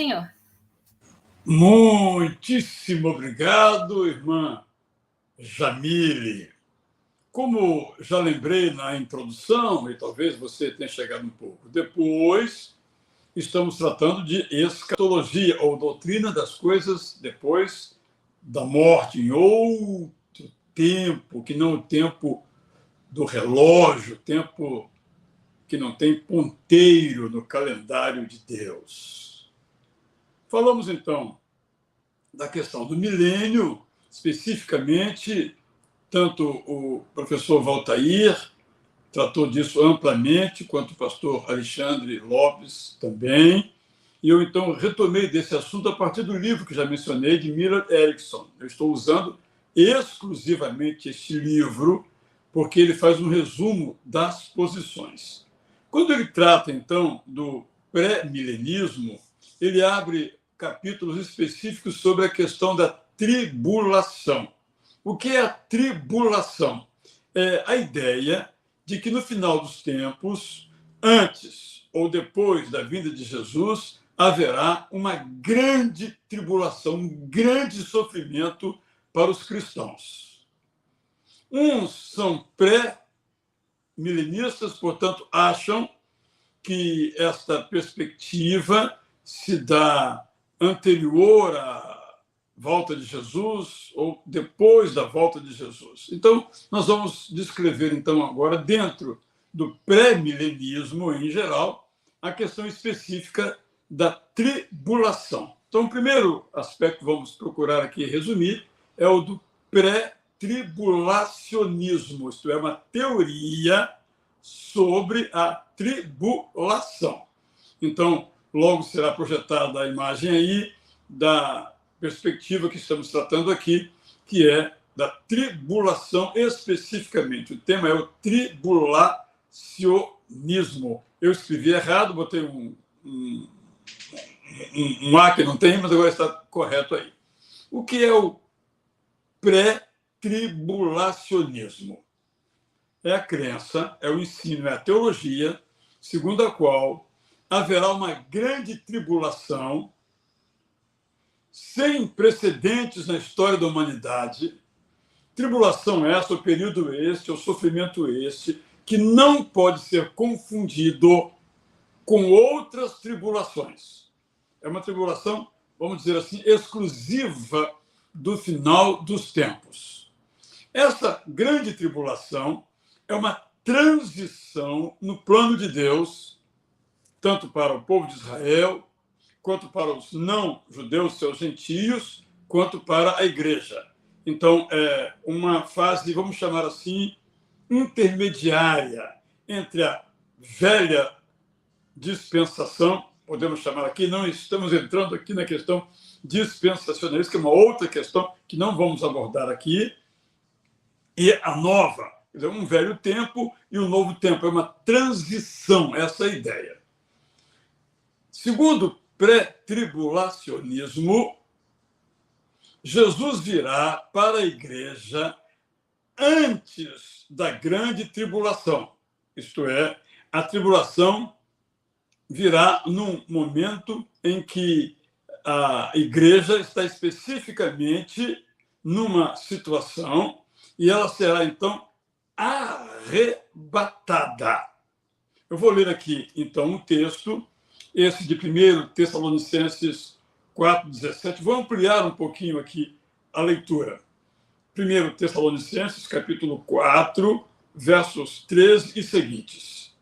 senhor. Muitíssimo obrigado, irmã Jamile. Como já lembrei na introdução, e talvez você tenha chegado um pouco depois, estamos tratando de escatologia, ou doutrina das coisas depois da morte, em outro tempo, que não o tempo do relógio, tempo que não tem ponteiro no calendário de Deus. Falamos, então, da questão do milênio, especificamente, tanto o professor Valtair tratou disso amplamente, quanto o pastor Alexandre Lopes também, e eu, então, retomei desse assunto a partir do livro que já mencionei, de Miller Erickson. Eu estou usando exclusivamente este livro, porque ele faz um resumo das posições. Quando ele trata, então, do pré-milenismo, ele abre capítulos específicos sobre a questão da tribulação. O que é a tribulação? É a ideia de que no final dos tempos, antes ou depois da vinda de Jesus, haverá uma grande tribulação, um grande sofrimento para os cristãos. Uns são pré-milenistas, portanto, acham que esta perspectiva se dá anterior à volta de Jesus ou depois da volta de Jesus. Então, nós vamos descrever, então, agora, dentro do pré-milenismo em geral, a questão específica da tribulação. Então, o primeiro aspecto que vamos procurar aqui resumir é o do pré-tribulacionismo, isto é, uma teoria sobre a tribulação. Então, logo será projetada a imagem aí da perspectiva que estamos tratando aqui, que é da tribulação especificamente. O tema é o tribulacionismo. Eu escrevi errado, botei um A que não tem, mas agora está correto aí. O que é o pré-tribulacionismo? É a crença, é o ensino, é a teologia, segundo a qual haverá uma grande tribulação sem precedentes na história da humanidade. Tribulação essa, o período este, o sofrimento este, que não pode ser confundido com outras tribulações. É uma tribulação, vamos dizer assim, exclusiva do final dos tempos. Essa grande tribulação é uma transição no plano de Deus, tanto para o povo de Israel, quanto para os não-judeus, seus gentios, quanto para a igreja. Então, é uma fase, vamos chamar assim, intermediária entre a velha dispensação, podemos chamar aqui, não estamos entrando aqui na questão dispensacionalista, que é uma outra questão que não vamos abordar aqui, e a nova, quer dizer, um velho tempo e um novo tempo, é uma transição, essa é a ideia. Segundo o pré-tribulacionismo, Jesus virá para a igreja antes da grande tribulação. Isto é, a tribulação virá num momento em que a igreja está especificamente numa situação e ela será, então, arrebatada. Eu vou ler aqui, então, um texto, esse de 1 Tessalonicenses 4,17. Vou ampliar um pouquinho aqui a leitura. 1 Tessalonicenses, capítulo 4, versos 13 e seguintes.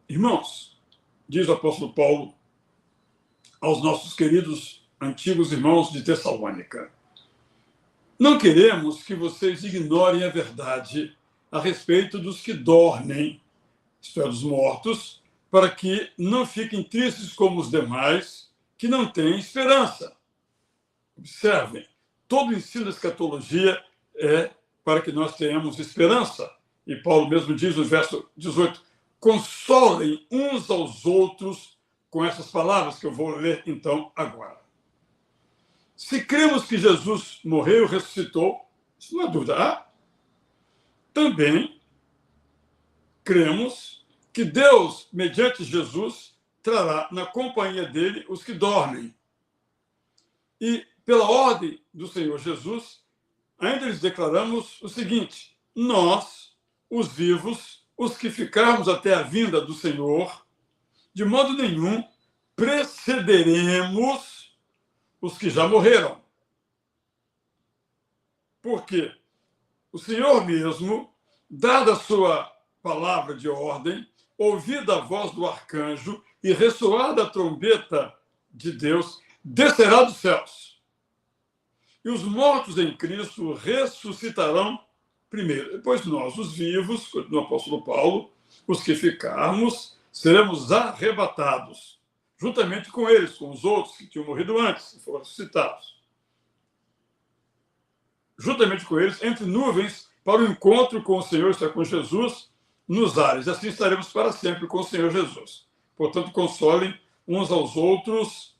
Irmãos, diz o apóstolo Paulo aos nossos queridos antigos irmãos de Tessalônica, não queremos que vocês ignorem a verdade a respeito dos que dormem, isto é, dos mortos, para que não fiquem tristes como os demais, que não têm esperança. Observem, todo o ensino da escatologia é para que nós tenhamos esperança. E Paulo mesmo diz no verso 18, consolem uns aos outros com essas palavras que eu vou ler, então, agora. Se cremos que Jesus morreu e ressuscitou, isso não há dúvida. Também cremos que Deus, mediante Jesus, trará na companhia dele os que dormem. E, pela ordem do Senhor Jesus, ainda lhes declaramos o seguinte: nós, os vivos, os que ficarmos até a vinda do Senhor, de modo nenhum precederemos os que já morreram. Porque o Senhor mesmo, dada a sua palavra de ordem, ouvida a voz do arcanjo e ressoada a trombeta de Deus, descerá dos céus. E os mortos em Cristo ressuscitarão primeiro. Depois nós, os vivos, no apóstolo Paulo, os que ficarmos, seremos arrebatados, juntamente com eles, com os outros que tinham morrido antes e foram ressuscitados. Juntamente com eles, entre nuvens, para o encontro com o Senhor, isto é, com Jesus, nos ares. Assim estaremos para sempre com o Senhor Jesus. Portanto, consolem uns aos outros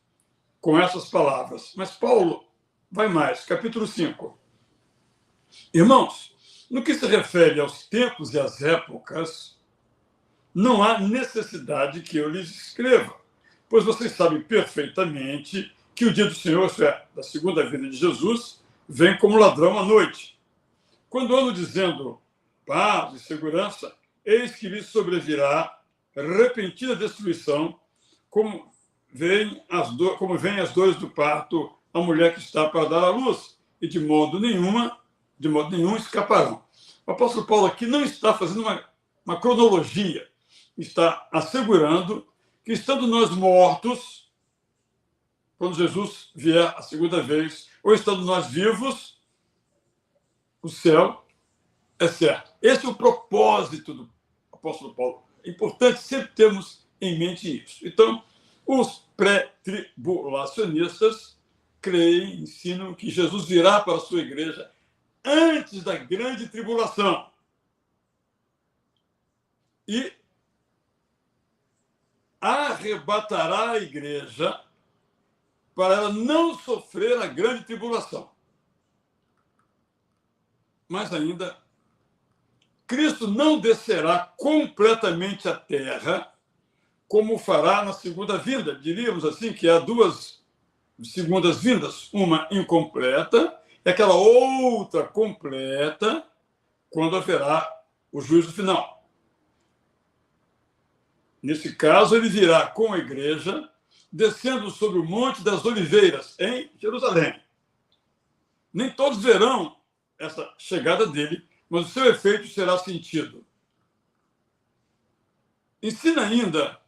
com essas palavras. Mas Paulo vai mais, capítulo 5. Irmãos, no que se refere aos tempos e às épocas, não há necessidade que eu lhes escreva, pois vocês sabem perfeitamente que o dia do Senhor, isto é, da segunda vinda de Jesus, vem como ladrão à noite. Quando ando dizendo paz e segurança, eis que lhes sobrevirá repentina destruição, como vêm as dores do parto à mulher que está para dar à luz, e de modo nenhum escaparão. O apóstolo Paulo aqui não está fazendo uma cronologia, está assegurando que, estando nós mortos, quando Jesus vier a segunda vez, ou estando nós vivos, o céu é certo. Esse é o propósito do apóstolo Paulo. É importante sempre termos em mente isso. Então, os pré-tribulacionistas creem, ensinam que Jesus virá para a sua igreja antes da grande tribulação. E arrebatará a igreja para ela não sofrer a grande tribulação. Mas ainda, Cristo não descerá completamente à terra, como fará na segunda vinda. Diríamos assim que há duas segundas vindas, uma incompleta e aquela outra completa, quando haverá o juízo final. Nesse caso, ele virá com a igreja, descendo sobre o Monte das Oliveiras, em Jerusalém. Nem todos verão essa chegada dele, mas o seu efeito será sentido. Ensina ainda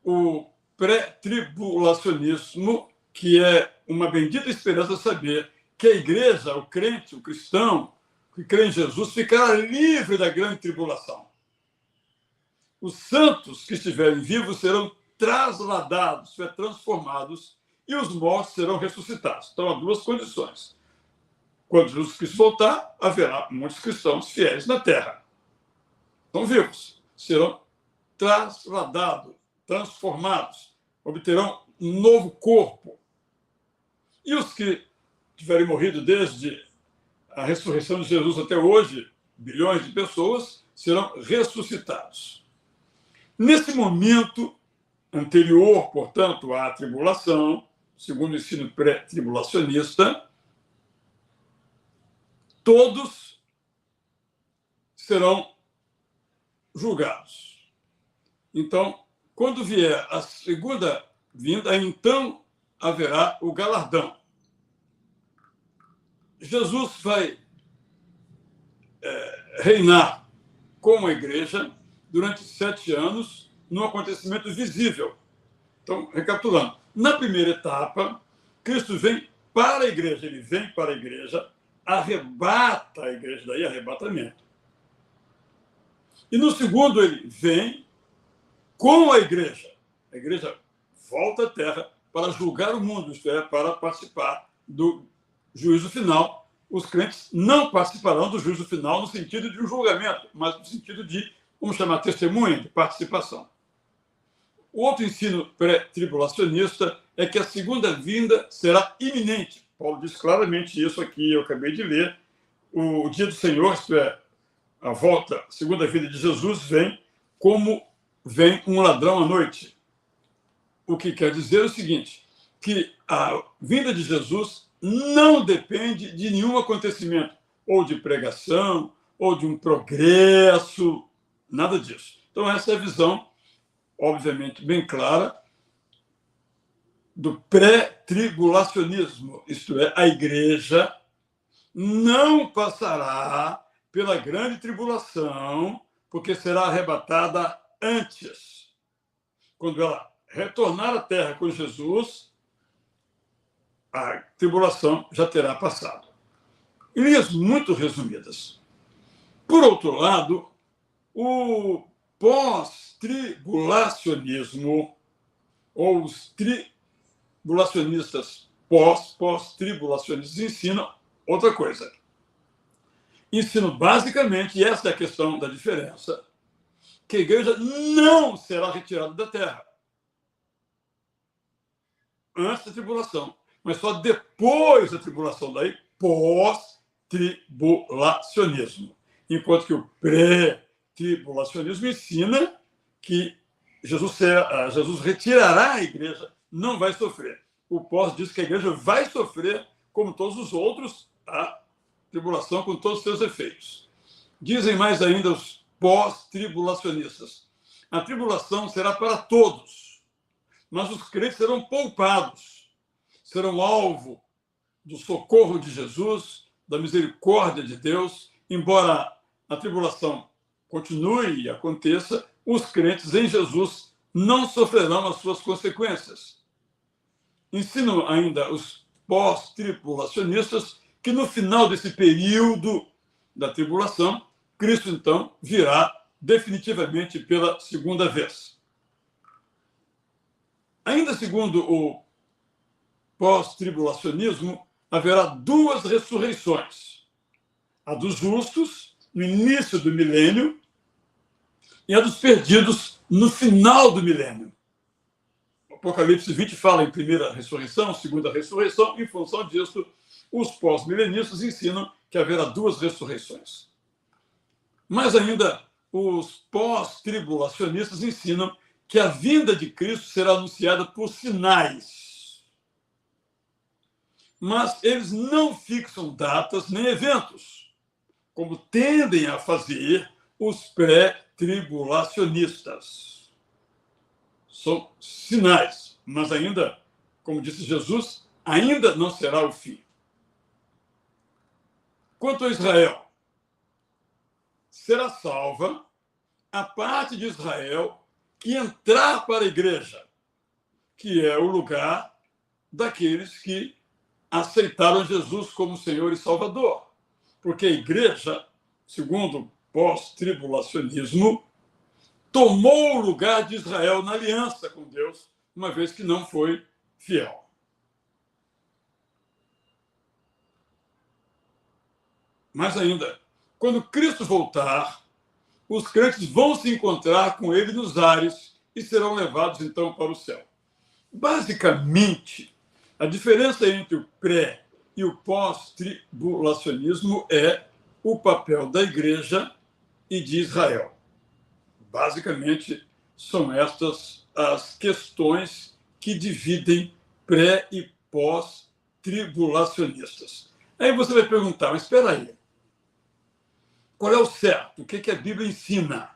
o pré-tribulacionismo, que é uma bendita esperança saber que a igreja, o crente, o cristão, que crê em Jesus, ficará livre da grande tribulação. Os santos que estiverem vivos serão trasladados, transformados, e os mortos serão ressuscitados. Então, há duas condições. Quando Jesus Cristo voltar, haverá muitos cristãos fiéis na terra. Estão vivos. Serão trasladados, transformados, obterão um novo corpo. E os que tiverem morrido desde a ressurreição de Jesus até hoje, bilhões de pessoas, serão ressuscitados. Nesse momento anterior, portanto, à tribulação, segundo o ensino pré-tribulacionista, todos serão julgados. Então, quando vier a segunda vinda, então haverá o galardão. Jesus vai reinar com a igreja durante 7 anos, num acontecimento visível. Então, recapitulando, na primeira etapa, Cristo vem para a igreja, ele vem para a igreja, arrebata a igreja, daí arrebatamento. E no segundo, ele vem com a igreja volta à terra para julgar o mundo, isto é, para participar do juízo final. Os crentes não participarão do juízo final no sentido de um julgamento, mas no sentido de, vamos chamar, testemunha, de participação. O outro ensino pré-tribulacionista é que a segunda vinda será iminente. Paulo diz claramente isso aqui, eu acabei de ler. O dia do Senhor, isto é, a volta, a segunda vinda de Jesus, vem como vem um ladrão à noite. O que quer dizer o seguinte, que a vinda de Jesus não depende de nenhum acontecimento, ou de pregação, ou de um progresso, nada disso. Então, essa é a visão, obviamente, bem clara do pré-tribulacionismo, isto é, a igreja não passará pela grande tribulação, porque será arrebatada antes. Quando ela retornar à terra com Jesus, a tribulação já terá passado. Em linhas muito resumidas. Por outro lado, o pós-tribulacionismo, ou os tribulacionistas pós-tribulacionistas, ensinam outra coisa. Ensinam basicamente, e essa é a questão da diferença, que a igreja não será retirada da terra antes da tribulação, mas só depois da tribulação, daí pós-tribulacionismo. Enquanto que o pré-tribulacionismo ensina que Jesus retirará a igreja, não vai sofrer. O pós diz que a igreja vai sofrer, como todos os outros, a tribulação com todos os seus efeitos. Dizem mais ainda os pós-tribulacionistas: a tribulação será para todos, mas os crentes serão poupados, serão alvo do socorro de Jesus, da misericórdia de Deus. Embora a tribulação continue e aconteça, os crentes em Jesus não sofrerão as suas consequências. Ensinam ainda os pós-tribulacionistas que no final desse período da tribulação, Cristo então virá definitivamente pela segunda vez. Ainda segundo o pós-tribulacionismo, haverá duas ressurreições: a dos justos no início do milênio e a dos perdidos no final do milênio. O Apocalipse 20 fala em primeira ressurreição, segunda ressurreição. Em função disso, os pós-milenistas ensinam que haverá duas ressurreições. Mas ainda os pós-tribulacionistas ensinam que a vinda de Cristo será anunciada por sinais. Mas eles não fixam datas nem eventos, como tendem a fazer os pré-tribulacionistas. São sinais, mas ainda, como disse Jesus, ainda não será o fim. Quanto a Israel, será salva a parte de Israel que entrar para a igreja, que é o lugar daqueles que aceitaram Jesus como Senhor e Salvador. Porque a igreja, segundo o pós-tribulacionismo, tomou o lugar de Israel na aliança com Deus, uma vez que não foi fiel. Mas ainda, quando Cristo voltar, os crentes vão se encontrar com ele nos ares e serão levados então para o céu. Basicamente, a diferença entre o pré e o pós-tribulacionismo é o papel da igreja e de Israel. Basicamente, são estas as questões que dividem pré e pós-tribulacionistas. Aí você vai perguntar, mas espera aí, qual é o certo? O que a Bíblia ensina?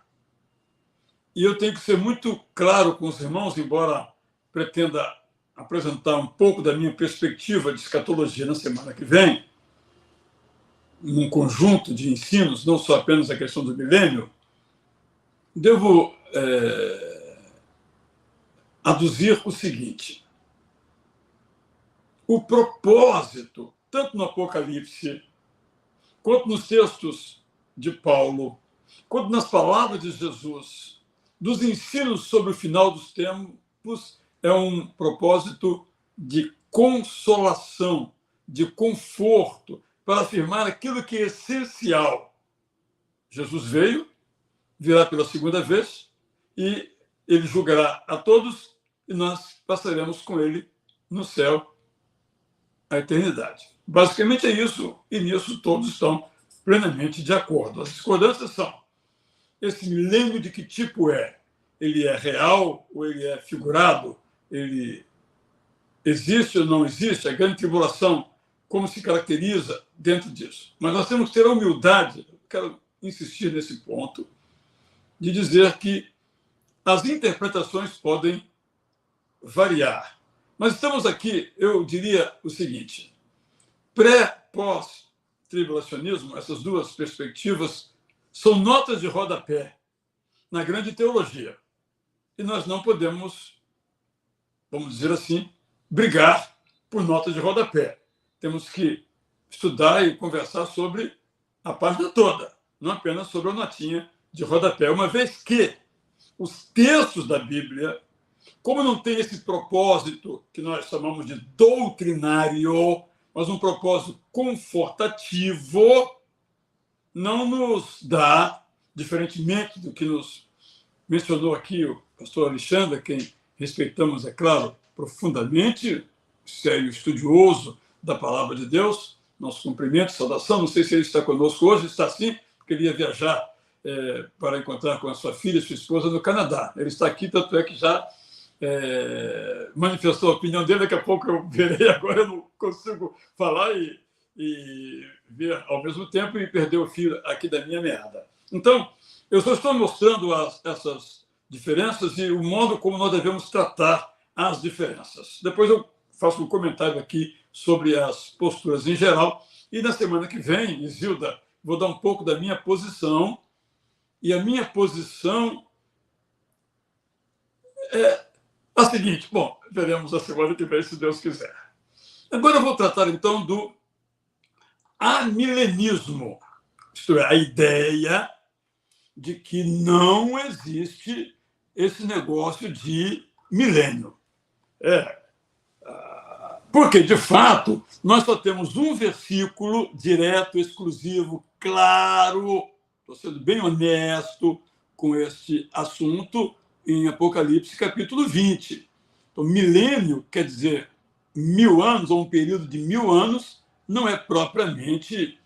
E eu tenho que ser muito claro com os irmãos, embora pretenda apresentar um pouco da minha perspectiva de escatologia na semana que vem, num conjunto de ensinos, não só apenas a questão do milênio. Devo aduzir o seguinte: o propósito, tanto no Apocalipse, quanto nos textos de Paulo, quanto nas palavras de Jesus, dos ensinos sobre o final dos tempos, é um propósito de consolação, de conforto, para afirmar aquilo que é essencial. Jesus veio, virá pela segunda vez, e ele julgará a todos, e nós passaremos com ele no céu a eternidade. Basicamente é isso, e nisso todos estão plenamente de acordo. As discordâncias são: esse milênio de que tipo é? Ele é real ou ele é figurado? Ele existe ou não existe, a grande tribulação, como se caracteriza dentro disso. Mas nós temos que ter a humildade, quero insistir nesse ponto, de dizer que as interpretações podem variar. Mas estamos aqui, eu diria o seguinte, pós-tribulacionismo, essas duas perspectivas são notas de rodapé na grande teologia. E nós não podemos, vamos dizer assim, brigar por notas de rodapé. Temos que estudar e conversar sobre a página toda, não apenas sobre a notinha de rodapé, uma vez que os textos da Bíblia, como não tem esse propósito que nós chamamos de doutrinário, mas um propósito confortativo, não nos dá, diferentemente do que nos mencionou aqui o pastor Alexandre, quem respeitamos, é claro, profundamente, sério estudioso da palavra de Deus, nosso cumprimento, saudação, não sei se ele está conosco hoje, está sim, porque ele ia viajar para encontrar com a sua filha e sua esposa no Canadá. Ele está aqui, tanto é que já manifestou a opinião dele, daqui a pouco eu verei, agora eu não consigo falar e ver ao mesmo tempo e perder o fio aqui da minha meada. Então, eu só estou mostrando essas diferenças e o modo como nós devemos tratar as diferenças. Depois eu faço um comentário aqui sobre as posturas em geral e na semana que vem, Isilda, vou dar um pouco da minha posição e a minha posição é a seguinte, bom, veremos a semana que vem, se Deus quiser. Agora eu vou tratar, então, do amilenismo, isto é, a ideia de que não existe esse negócio de milênio. Porque, de fato, nós só temos um versículo direto, exclusivo, claro, estou sendo bem honesto com este assunto, em Apocalipse, capítulo 20. Então, milênio quer dizer 1000 anos, ou um período de 1000 anos, não é propriamente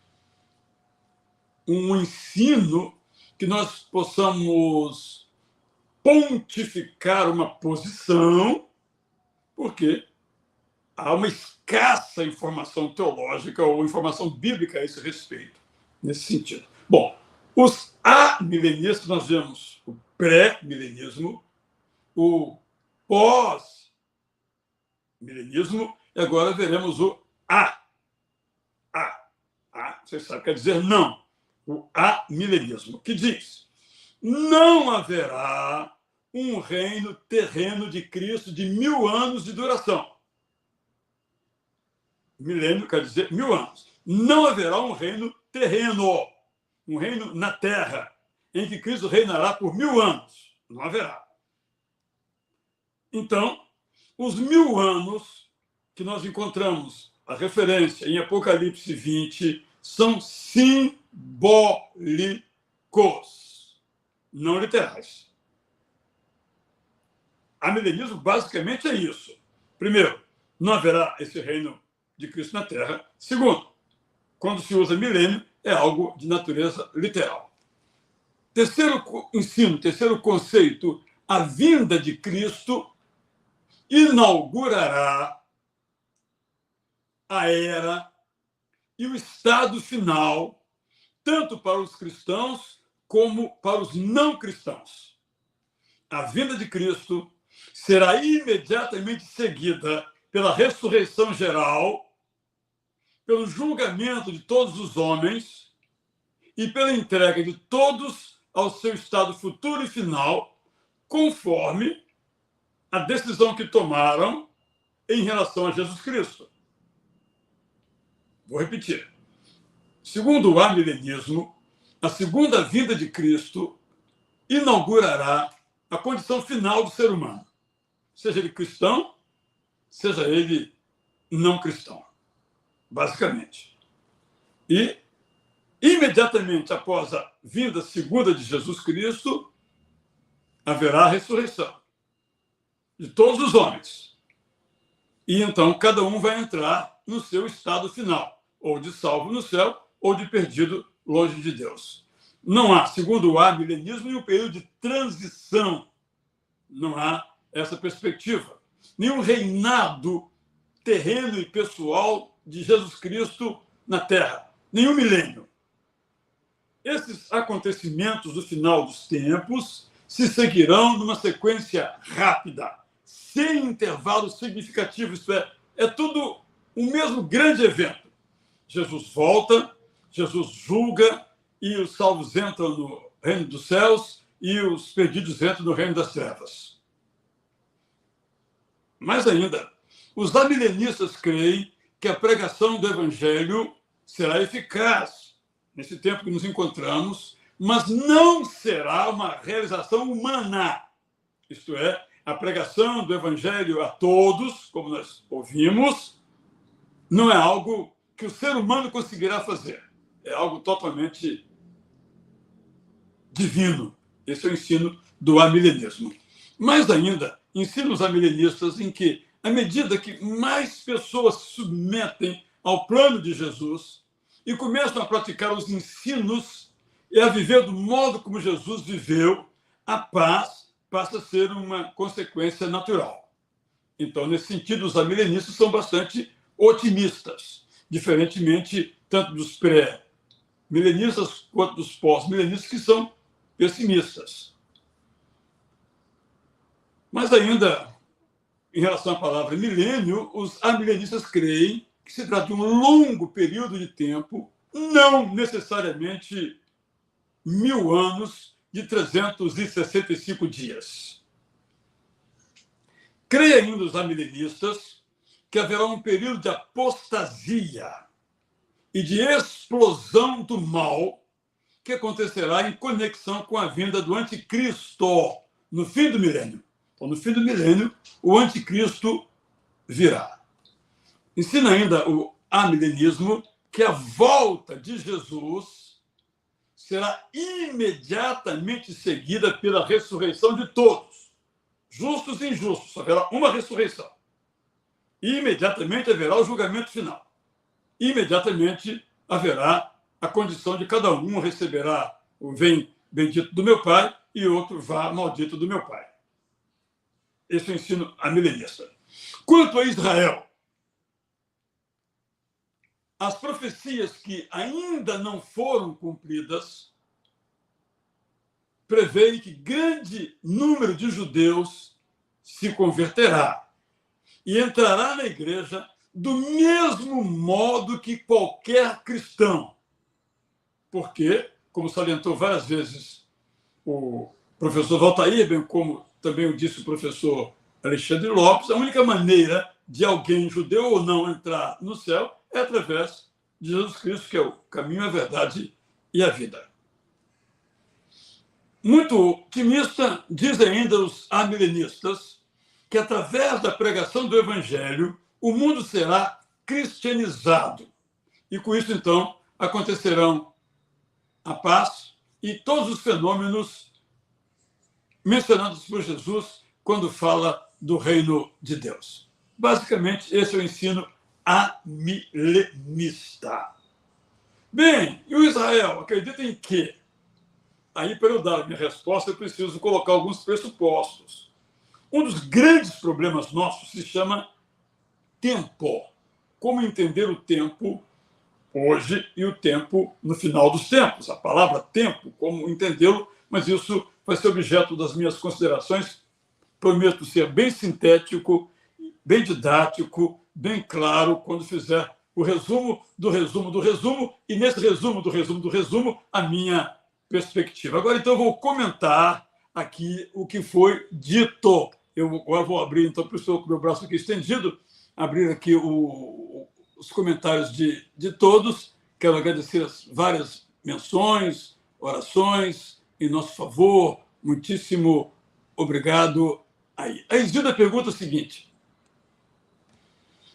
um ensino que nós possamos pontificar uma posição, porque há uma escassa informação teológica ou informação bíblica a esse respeito, nesse sentido. Bom, os amilenistas, nós vemos o pré-milenismo, o pós-milenismo, e agora veremos o A. Vocês sabem, quer dizer não. O amilenismo, que diz: não haverá um reino terreno de Cristo de 1000 anos de duração. Milênio quer dizer 1000 anos. Não haverá um reino terreno, um reino na terra, em que Cristo reinará por 1000 anos. Não haverá. Então, os 1000 anos que nós encontramos, a referência em Apocalipse 20, são simbólicos, não literais. Amilenismo basicamente é isso. Primeiro, não haverá esse reino de Cristo na Terra. Segundo, quando se usa milênio, é algo de natureza literal. Terceiro ensino, terceiro conceito, a vinda de Cristo inaugurará a era e o estado final, tanto para os cristãos como para os não cristãos. A vinda de Cristo será imediatamente seguida pela ressurreição geral, pelo julgamento de todos os homens e pela entrega de todos ao seu estado futuro e final, conforme a decisão que tomaram em relação a Jesus Cristo. Vou repetir. Segundo o amilenismo, a segunda vinda de Cristo inaugurará a condição final do ser humano, seja ele cristão, seja ele não cristão, basicamente. E, imediatamente após a vinda segunda de Jesus Cristo, haverá a ressurreição de todos os homens. E então cada um vai entrar no seu estado final, ou de salvo no céu, ou de perdido longe de Deus. Não há, segundo o amilenismo, nenhum período de transição. Não há essa perspectiva. Nenhum reinado terreno e pessoal de Jesus Cristo na Terra. Nenhum milênio. Esses acontecimentos do final dos tempos se seguirão numa sequência rápida, sem intervalo significativo. Isto é tudo o mesmo grande evento. Jesus volta, Jesus julga, e os salvos entram no reino dos céus e os perdidos entram no reino das trevas. Mais ainda, os amilenistas creem que a pregação do evangelho será eficaz nesse tempo que nos encontramos, mas não será uma realização humana. Isto é, a pregação do evangelho a todos, como nós ouvimos, não é algo que o ser humano conseguirá fazer. É algo totalmente divino. Esse é o ensino do amilenismo. Mais ainda, ensina os amilenistas em que, à medida que mais pessoas se submetem ao plano de Jesus e começam a praticar os ensinos e a viver do modo como Jesus viveu, a paz passa a ser uma consequência natural. Então, nesse sentido, os amilenistas são bastante otimistas, diferentemente tanto dos pré-milenistas quanto dos pós-milenistas, que são pessimistas. Mas ainda, em relação à palavra milênio, os amilenistas creem que se trata de um longo período de tempo, não necessariamente 1000 anos de 365 dias. Creem ainda os amilenistas que haverá um período de apostasia e de explosão do mal que acontecerá em conexão com a vinda do anticristo no fim do milênio. Então, no fim do milênio, o anticristo virá. Ensina ainda o amilenismo que a volta de Jesus será imediatamente seguida pela ressurreição de todos, justos e injustos. Haverá uma ressurreição. E imediatamente haverá o julgamento final. Imediatamente haverá a condição de cada um receberá o vem bendito do meu pai e outro vá maldito do meu pai. Esse é o ensino amilenista. Quanto a Israel, as profecias que ainda não foram cumpridas prevêem que grande número de judeus se converterá e entrará na igreja do mesmo modo que qualquer cristão. Porque, como salientou várias vezes o professor Valtair, bem como também o disse o professor Alexandre Lopes, a única maneira de alguém, judeu ou não, entrar no céu é através de Jesus Cristo, que é o caminho, a verdade e a vida. Muito otimista, dizem ainda os amilenistas, que através da pregação do evangelho, o mundo será cristianizado. E com isso, então, acontecerão a paz e todos os fenômenos mencionados por Jesus quando fala do reino de Deus. Basicamente, esse é o ensino amilenista. Bem, e o Israel acredita em quê? Aí, para eu dar a minha resposta, eu preciso colocar alguns pressupostos. Um dos grandes problemas nossos se chama tempo. Como entender o tempo hoje e o tempo no final dos tempos. A palavra tempo, como entendê-lo, mas isso vai ser objeto das minhas considerações. Prometo ser bem sintético, bem didático, bem claro, quando fizer o resumo do resumo do resumo, e nesse resumo do resumo do resumo, a minha perspectiva. Agora, então, eu vou comentar aqui o que foi dito. Eu vou abrir, então, para o senhor com o meu braço aqui estendido, abrir aqui os comentários de todos. Quero agradecer as várias menções, orações em nosso favor. Muitíssimo obrigado. Aí. A Isilda pergunta o seguinte: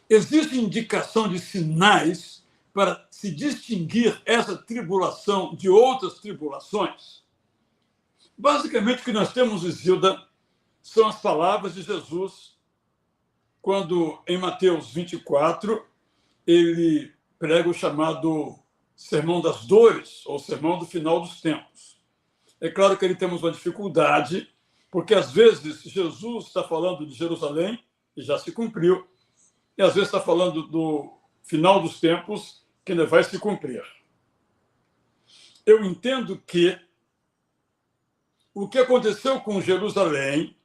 existe indicação de sinais para se distinguir essa tribulação de outras tribulações? Basicamente, o que nós temos, Isilda, são as palavras de Jesus quando, em Mateus 24, ele prega o chamado Sermão das Dores, ou Sermão do Final dos Tempos. É claro que ali temos uma dificuldade, porque às vezes Jesus está falando de Jerusalém, e já se cumpriu, e às vezes está falando do final dos tempos que ainda vai se cumprir. Eu entendo que o que aconteceu com Jerusalém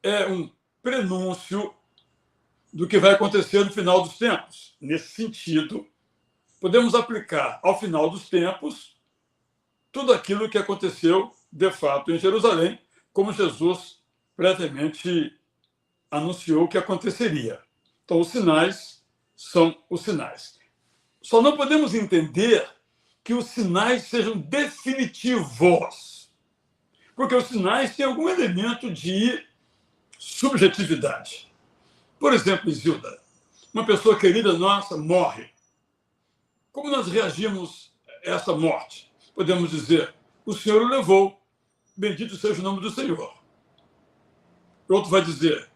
é um prenúncio do que vai acontecer no final dos tempos. Nesse sentido, podemos aplicar ao final dos tempos tudo aquilo que aconteceu, de fato, em Jerusalém, como Jesus previamente anunciou que aconteceria. Então, os sinais são os sinais. Só não podemos entender que os sinais sejam definitivos, porque os sinais têm algum elemento de subjetividade. Por exemplo, Isilda, uma pessoa querida nossa morre. Como nós reagimos a essa morte? Podemos dizer, o Senhor o levou, bendito seja o nome do Senhor. Outro vai dizer,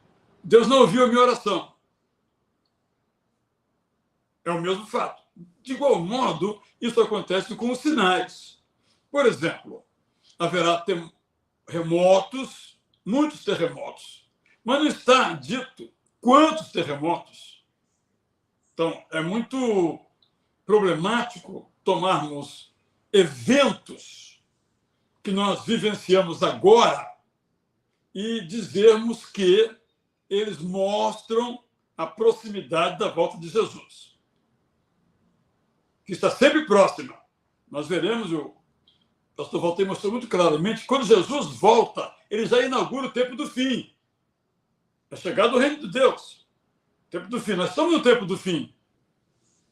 Deus não ouviu a minha oração. É o mesmo fato. De igual modo, isso acontece com os sinais. Por exemplo, haverá terremotos, muitos terremotos, mas não está dito quantos terremotos. Então, é muito problemático tomarmos eventos que nós vivenciamos agora e dizermos que eles mostram a proximidade da volta de Jesus, que está sempre próxima. Nós veremos, o pastor Walter mostrou muito claramente, quando Jesus volta, ele já inaugura o tempo do fim. É chegado o reino de Deus. Tempo do fim. Nós estamos no tempo do fim.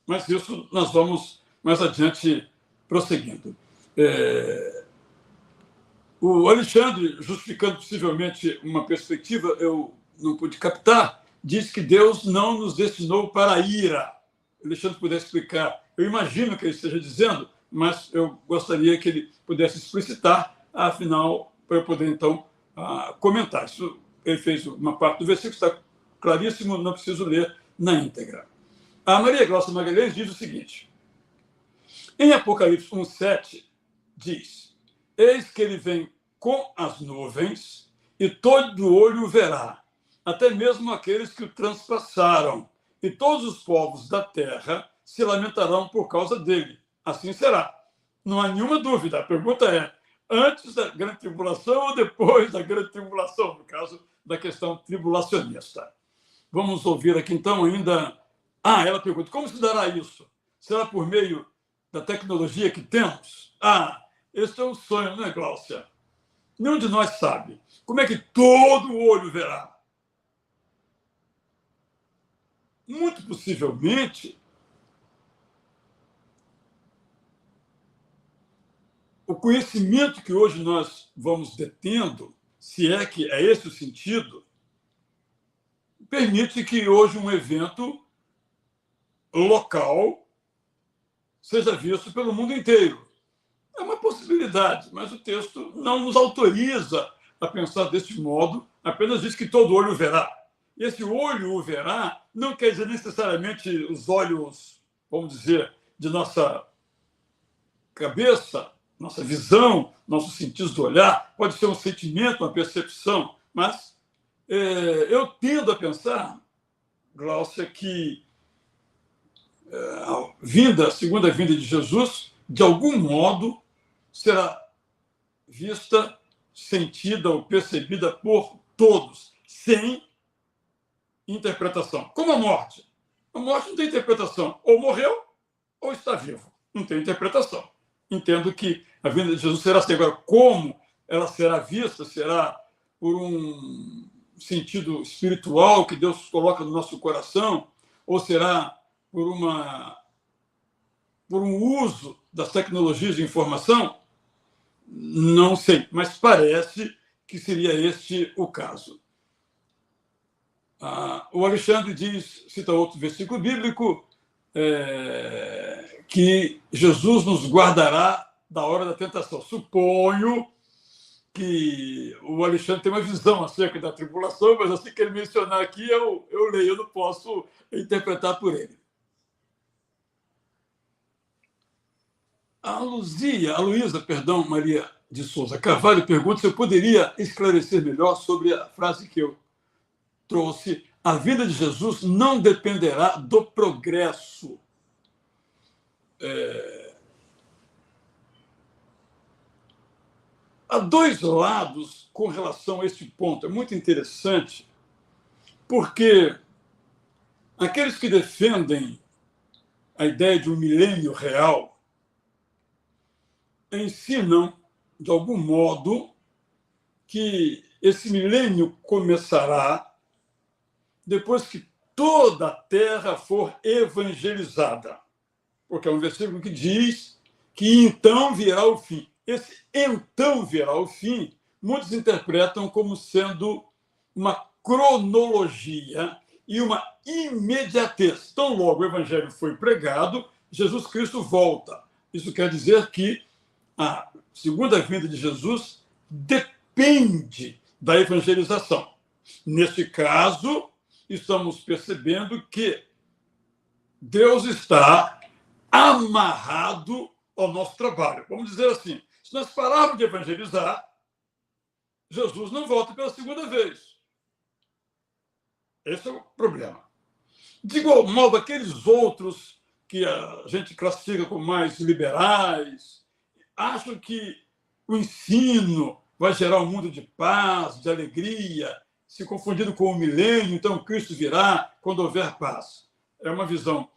Mas isso nós vamos mais adiante prosseguindo. O Alexandre, justificando possivelmente uma perspectiva, eu não pude captar, diz que Deus não nos destinou para a ira. O Alexandre pudesse explicar. Eu imagino que ele esteja dizendo, mas eu gostaria que ele pudesse explicitar, afinal, para eu poder, então, comentar. Isso, ele fez uma parte do versículo, está claríssimo, não preciso ler na íntegra. A Maria Glaucia Magalhães diz o seguinte, em Apocalipse 1,7, diz, eis que ele vem com as nuvens e todo olho o verá, até mesmo aqueles que o transpassaram, e todos os povos da terra se lamentarão por causa dele. Assim será. Não há nenhuma dúvida. A pergunta é, antes da grande tribulação ou depois da grande tribulação, no caso da questão tribulacionista. Vamos ouvir aqui, então, ainda... ela pergunta, como se dará isso? Será por meio da tecnologia que temos? Esse é um sonho, não é, Glaucia? Nenhum de nós sabe. Como é que todo o olho verá? Muito possivelmente, o conhecimento que hoje nós vamos detendo, se é que é esse o sentido, permite que hoje um evento local seja visto pelo mundo inteiro. É uma possibilidade, mas o texto não nos autoriza a pensar deste modo, apenas diz que todo olho verá. E esse olho o verá não quer dizer necessariamente os olhos, vamos dizer, de nossa cabeça, nossa visão, nossos sentidos do olhar. Pode ser um sentimento, uma percepção, mas eu tendo a pensar, Glaucia, que a segunda vinda de Jesus, de algum modo, será vista, sentida ou percebida por todos, sem interpretação. Como a morte. A morte não tem interpretação. Ou morreu, ou está vivo. Não tem interpretação. Entendo que a vinda de Jesus será assim. Agora, como ela será vista? Será por um sentido espiritual que Deus coloca no nosso coração? Ou será por um uso das tecnologias de informação? Não sei, mas parece que seria este o caso. O Alexandre cita outro versículo bíblico, que Jesus nos guardará da hora da tentação. Suponho que o Alexandre tem uma visão acerca da tribulação, mas assim que ele mencionar aqui, eu leio, eu não posso interpretar por ele. A Luísa, Maria de Souza Carvalho pergunta se eu poderia esclarecer melhor sobre a frase que eu trouxe a vinda de Jesus não dependerá do progresso. Há dois lados com relação a este ponto. É muito interessante, porque aqueles que defendem a ideia de um milênio real ensinam, de algum modo, que esse milênio começará depois que toda a terra for evangelizada. Porque é um versículo que diz que então virá o fim. Esse então virá o fim, muitos interpretam como sendo uma cronologia e uma imediatez. Tão logo o evangelho foi pregado, Jesus Cristo volta. Isso quer dizer que a segunda vinda de Jesus depende da evangelização. Neste caso, estamos percebendo que Deus está amarrado ao nosso trabalho. Vamos dizer assim, se nós pararmos de evangelizar, Jesus não volta pela segunda vez. Esse é o problema. De igual modo, aqueles outros que a gente classifica como mais liberais, acham que o ensino vai gerar um mundo de paz, de alegria, se confundindo com o milênio, então Cristo virá quando houver paz. É uma visão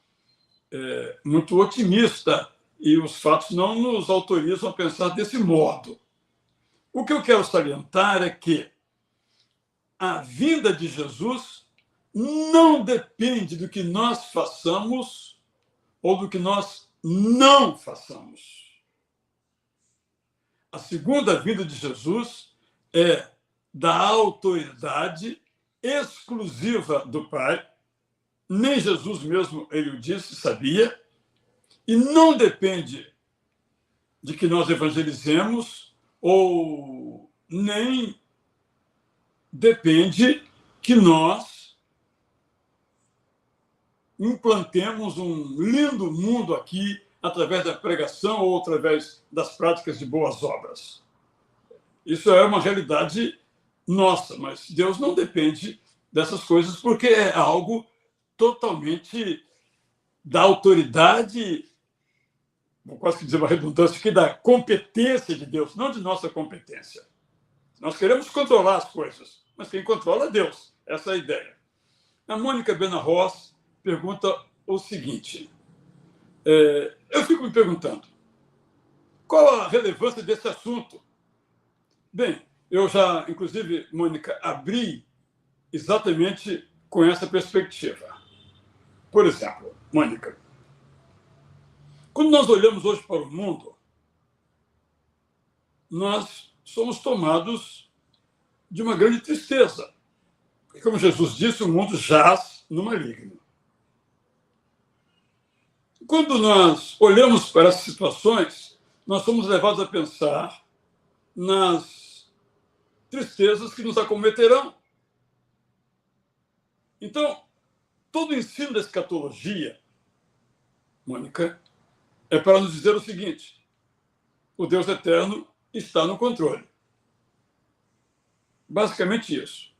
muito otimista e os fatos não nos autorizam a pensar desse modo. O que eu quero salientar é que a vinda de Jesus não depende do que nós façamos ou do que nós não façamos. A segunda vinda de Jesus é da autoridade exclusiva do Pai. Nem Jesus mesmo, ele o disse, sabia, e não depende de que nós evangelizemos ou nem depende que nós implantemos um lindo mundo aqui através da pregação ou através das práticas de boas obras. Isso é uma realidade nossa, mas Deus não depende dessas coisas porque é algo totalmente da autoridade, vou quase dizer uma redundância aqui, da competência de Deus, não de nossa competência. Nós queremos controlar as coisas, mas quem controla é Deus. Essa é a ideia. A Mônica Benarros pergunta o seguinte, eu fico me perguntando, qual a relevância desse assunto? Bem, eu já, inclusive, Mônica, abri exatamente com essa perspectiva. Por exemplo, Mônica, quando nós olhamos hoje para o mundo, nós somos tomados de uma grande tristeza. E como Jesus disse, o mundo jaz no maligno. Quando nós olhamos para essas situações, nós somos levados a pensar nas tristezas que nos acometerão. Então, todo o ensino da escatologia, Mônica, é para nos dizer o seguinte: o Deus eterno está no controle. Basicamente isso.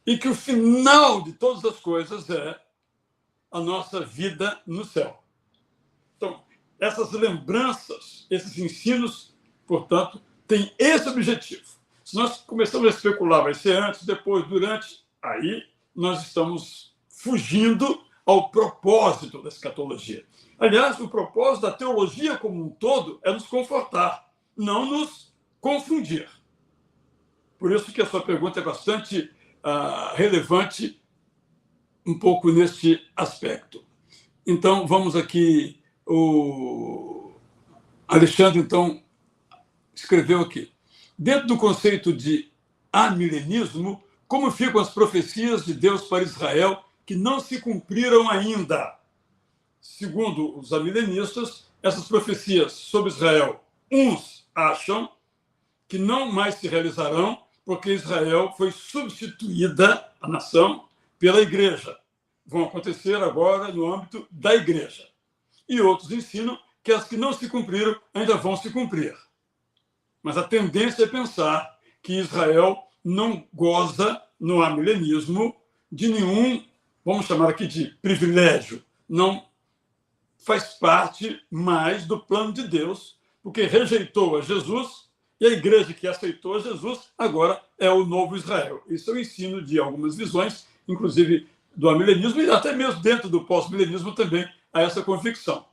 E que o final de todas as coisas é a nossa vida no céu. Então, essas lembranças, esses ensinos, portanto, têm esse objetivo. Se nós começamos a especular, vai ser antes, depois, durante, aí nós estamos fugindo ao propósito da escatologia. Aliás, o propósito da teologia como um todo é nos confortar, não nos confundir. Por isso que a sua pergunta é bastante relevante um pouco neste aspecto. Então, vamos aqui, o Alexandre, então, escreveu aqui. Dentro do conceito de amilenismo, como ficam as profecias de Deus para Israel que não se cumpriram ainda? Segundo os amilenistas, essas profecias sobre Israel, uns acham que não mais se realizarão porque Israel foi substituída, a nação, pela igreja. Vão acontecer agora no âmbito da igreja. E outros ensinam que as que não se cumpriram ainda vão se cumprir. Mas a tendência é pensar que Israel não goza, no amilenismo, de nenhum, vamos chamar aqui de privilégio. Não faz parte mais do plano de Deus, porque rejeitou a Jesus, e a igreja que aceitou a Jesus agora é o novo Israel. Isso é o ensino de algumas visões, inclusive do amilenismo, e até mesmo dentro do pós-milenismo também há essa convicção.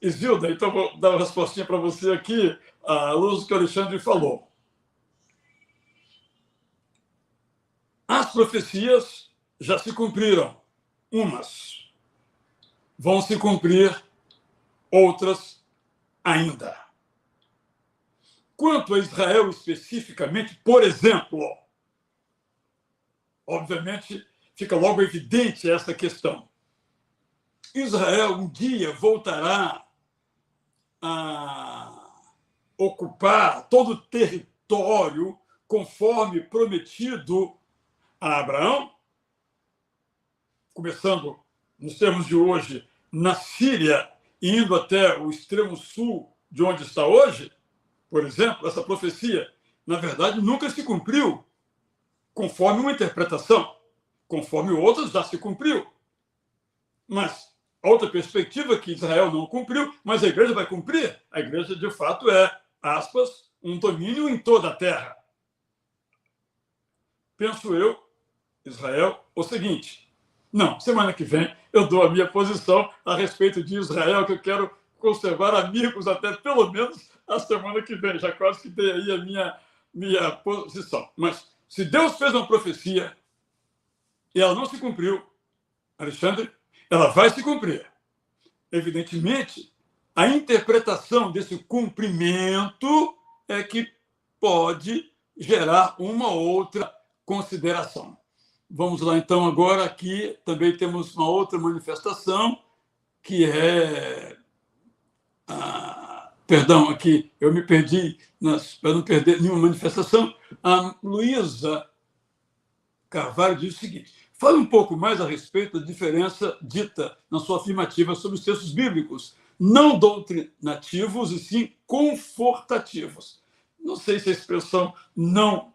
Isilda, então vou dar uma respostinha para você aqui, à luz do que o Alexandre falou. As profecias já se cumpriram, umas. Vão se cumprir outras ainda. Quanto a Israel especificamente, por exemplo, obviamente fica logo evidente essa questão. Israel um dia voltará a ocupar todo o território conforme prometido a Abraão, começando, nos termos de hoje, na Síria, indo até o extremo sul de onde está hoje, por exemplo, essa profecia, na verdade, nunca se cumpriu conforme uma interpretação, conforme outras já se cumpriu. Mas a outra perspectiva é que Israel não cumpriu, mas a igreja vai cumprir. A igreja, de fato, é, aspas, um domínio em toda a terra. Penso eu, Israel, o seguinte: não, semana que vem eu dou a minha posição a respeito de Israel, que eu quero conservar amigos até pelo menos a semana que vem. Já quase que dei aí a minha posição. Mas se Deus fez uma profecia e ela não se cumpriu, Alexandre, ela vai se cumprir. Evidentemente, a interpretação desse cumprimento é que pode gerar uma outra consideração. Vamos lá, então, agora aqui também temos uma outra manifestação, que é... perdão, aqui eu me perdi, para não perder nenhuma manifestação. A Luísa Carvalho diz o seguinte: fale um pouco mais a respeito da diferença dita na sua afirmativa sobre os textos bíblicos, não doutrinativos e sim confortativos. Não sei se a expressão não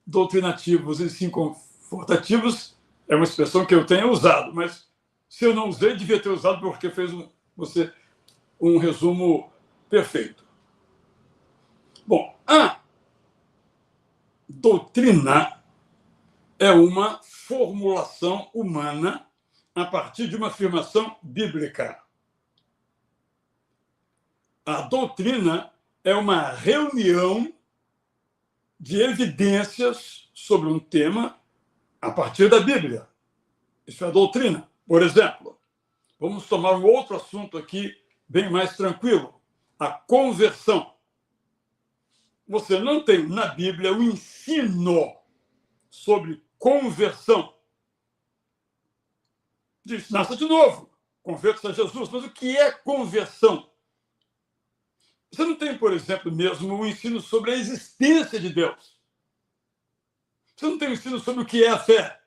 doutrinativos e sim confortativos é uma expressão que eu tenha usado, mas se eu não usei, devia ter usado, porque fez você um resumo perfeito. Bom, a doutrina é uma formulação humana a partir de uma afirmação bíblica. A doutrina é uma reunião de evidências sobre um tema a partir da Bíblia. Isso é a doutrina. Por exemplo, vamos tomar um outro assunto aqui, bem mais tranquilo: a conversão. Você não tem na Bíblia o ensino sobre conversão. Diz: nasça de novo, converta-se a Jesus. Mas o que é conversão? Você não tem, por exemplo, mesmo o ensino sobre a existência de Deus. Você não tem o ensino sobre o que é a fé,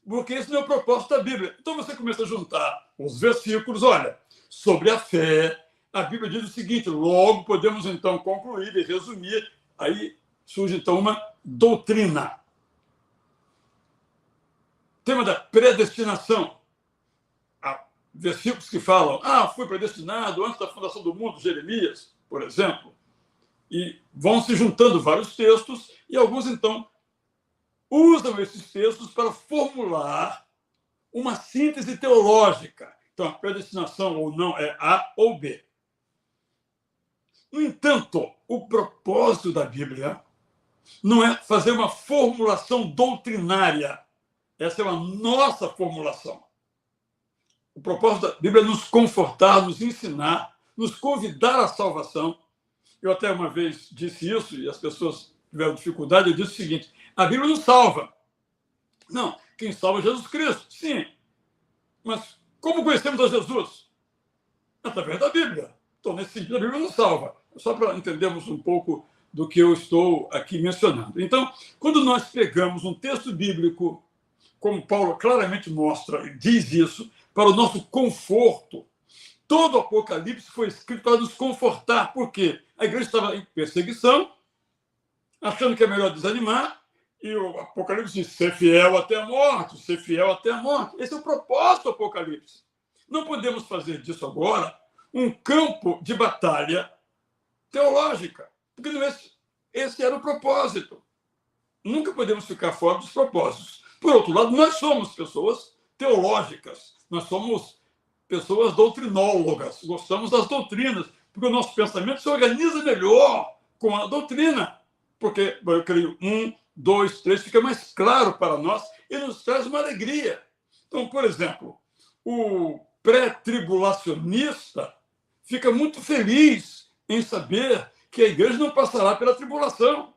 porque esse não é o propósito da Bíblia. Então você começa a juntar os versículos. Olha, sobre a fé, a Bíblia diz o seguinte: logo podemos então concluir e resumir. Aí surge então uma doutrina. Tema da predestinação. Há versículos que falam: fui predestinado antes da fundação do mundo, Jeremias, por exemplo. E vão se juntando vários textos, e alguns então usam esses textos para formular uma síntese teológica. Então, a predestinação ou não é A ou B. No entanto, o propósito da Bíblia não é fazer uma formulação doutrinária. Essa é a nossa formulação. O propósito da Bíblia é nos confortar, nos ensinar, nos convidar à salvação. Eu até uma vez disse isso, e as pessoas tiveram dificuldade. Eu disse o seguinte: a Bíblia não salva. Não, quem salva é Jesus Cristo, sim. Mas como conhecemos a Jesus? Através da Bíblia. Então, nesse sentido, a Bíblia não salva. Só para entendermos um pouco do que eu estou aqui mencionando. Então, quando nós pegamos um texto bíblico, como Paulo claramente mostra e diz isso, para o nosso conforto, todo o Apocalipse foi escrito para nos confortar. Por quê? A igreja estava em perseguição, achando que é melhor desanimar, E o Apocalipse diz, ser fiel até a morte, ser fiel até a morte. Esse é o propósito do Apocalipse. Não podemos fazer disso agora um campo de batalha teológica, porque não esse era o propósito. Nunca podemos ficar fora dos propósitos. Por outro lado, nós somos pessoas teológicas, nós somos pessoas doutrinólogas, gostamos das doutrinas, porque o nosso pensamento se organiza melhor com a doutrina, porque, eu creio, 1, 2, 3, fica mais claro para nós e nos traz uma alegria. Então, por exemplo, o pré-tribulacionista fica muito feliz em saber que a igreja não passará pela tribulação.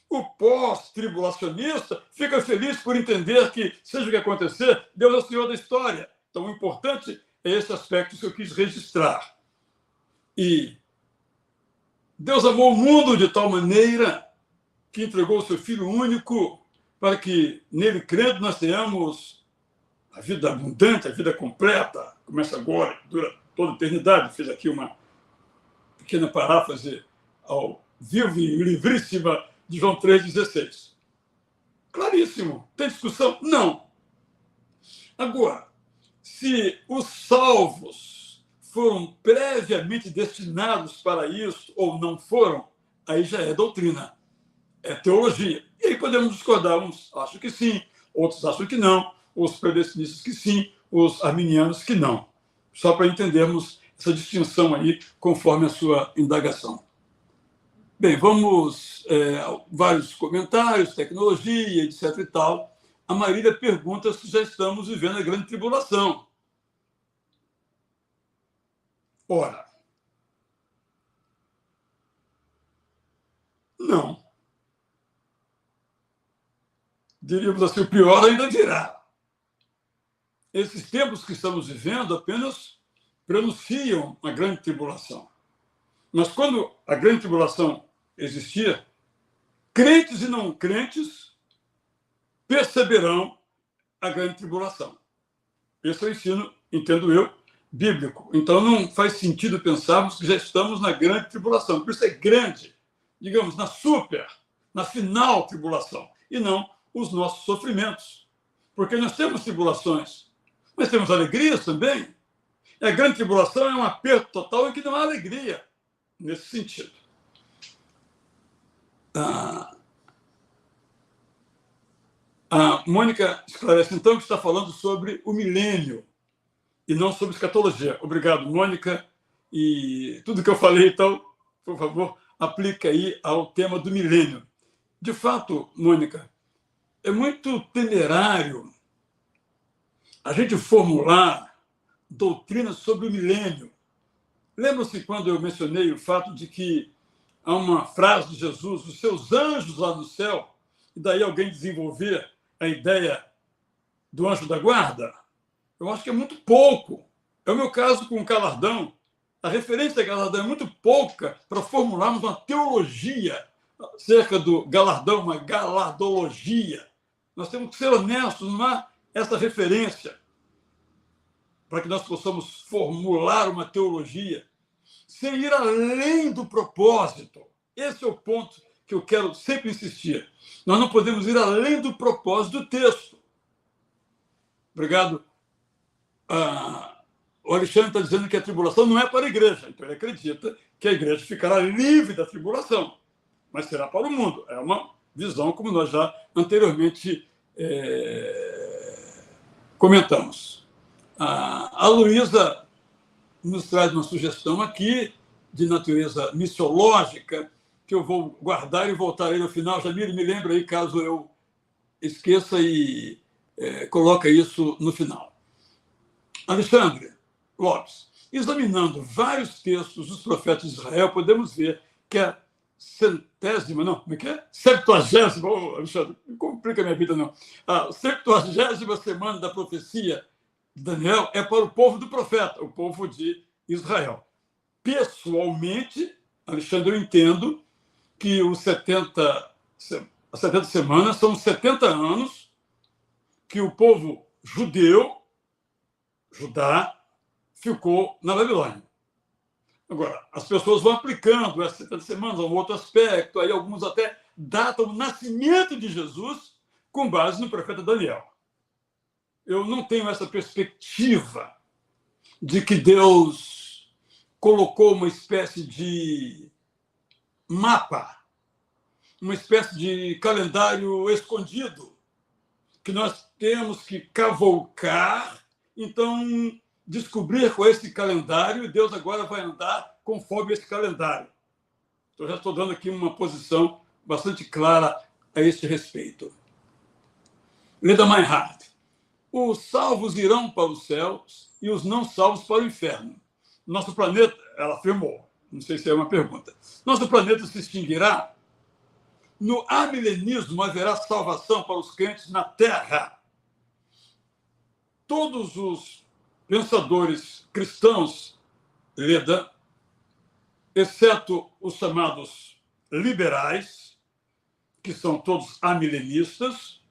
O pós-tribulacionista fica feliz por entender que, seja o que acontecer, Deus é o Senhor da história. Então, o importante é esse aspecto que eu quis registrar. E Deus amou o mundo de tal maneira que entregou o seu Filho único para que, nele crendo, nós tenhamos a vida abundante, a vida completa. Começa agora, dura toda a eternidade. Fiz aqui uma pequena paráfrase ao vivo e livríssima de João 3,16. Claríssimo. Tem discussão? Não. Agora, se os salvos foram previamente destinados para isso ou não foram, aí já é doutrina, é teologia. E aí podemos discordar. Uns acham que sim, outros acham que não, os predestinistas que sim, os arminianos que não. Só para entendermos essa distinção aí, conforme a sua indagação. Bem, vamos vários comentários, tecnologia, etc. e tal. A Marília pergunta se já estamos vivendo a grande tribulação. Ora, não. Diríamos assim, o pior ainda virá. Esses tempos que estamos vivendo apenas pronunciam a grande tribulação. Mas quando a grande tribulação existir, crentes e não crentes perceberão a grande tribulação. Esse é o ensino, entendo eu, bíblico. Então não faz sentido pensarmos que já estamos na grande tribulação. Por isso é grande, digamos, na final tribulação, e não os nossos sofrimentos. Porque nós temos tribulações, mas temos alegrias também. E a grande tribulação é um aperto total em que não há alegria, nesse sentido. A Mônica esclarece, então, que está falando sobre o milênio e não sobre escatologia. Obrigado, Mônica. E tudo que eu falei, então, por favor, aplica aí ao tema do milênio. De fato, Mônica, é muito temerário a gente formular doutrinas sobre o milênio. Lembram-se quando eu mencionei o fato de que há uma frase de Jesus, os seus anjos lá no céu, e daí alguém desenvolver a ideia do anjo da guarda? Eu acho que é muito pouco. É o meu caso com o galardão. A referência a galardão é muito pouca para formularmos uma teologia acerca do galardão, uma galardologia. Nós temos que ser honestos, não há essa referência para que nós possamos formular uma teologia sem ir além do propósito. Esse é o ponto que eu quero sempre insistir. Nós não podemos ir além do propósito do texto. Obrigado. O Alexandre está dizendo que a tribulação não é para a igreja. Então ele acredita que a igreja ficará livre da tribulação, mas será para o mundo. É uma visão, como nós já anteriormente comentamos. A Luísa nos traz uma sugestão aqui de natureza missiológica, que eu vou guardar e voltarei no final. Jamile, me lembra aí, caso eu esqueça, e coloca isso no final. Alexandre Lopes, examinando vários textos dos profetas de Israel, podemos ver que a septuagésima, Alexandre, não complica a minha vida, não. A 70ª semana da profecia de Daniel é para o povo do profeta, o povo de Israel. Pessoalmente, Alexandre, eu entendo que as 70 semanas são 70 anos que o povo judeu, Judá, ficou na Babilônia. Agora, as pessoas vão aplicando essas 70 semanas a um outro aspecto, aí alguns até datam o nascimento de Jesus com base no profeta Daniel. Eu não tenho essa perspectiva de que Deus colocou uma espécie de mapa, uma espécie de calendário escondido, que nós temos que cavalcar, então descobrir com esse calendário, e Deus agora vai andar conforme esse calendário. Eu já estou dando aqui uma posição bastante clara a este respeito. Leda Meinhardt. Os salvos irão para os céus e os não salvos para o inferno. Nosso planeta, ela afirmou, não sei se é uma pergunta, nosso planeta se extinguirá? No amilenismo haverá salvação para os crentes na Terra. Todos os pensadores cristãos, Leda, exceto os chamados liberais, que são todos amilenistas,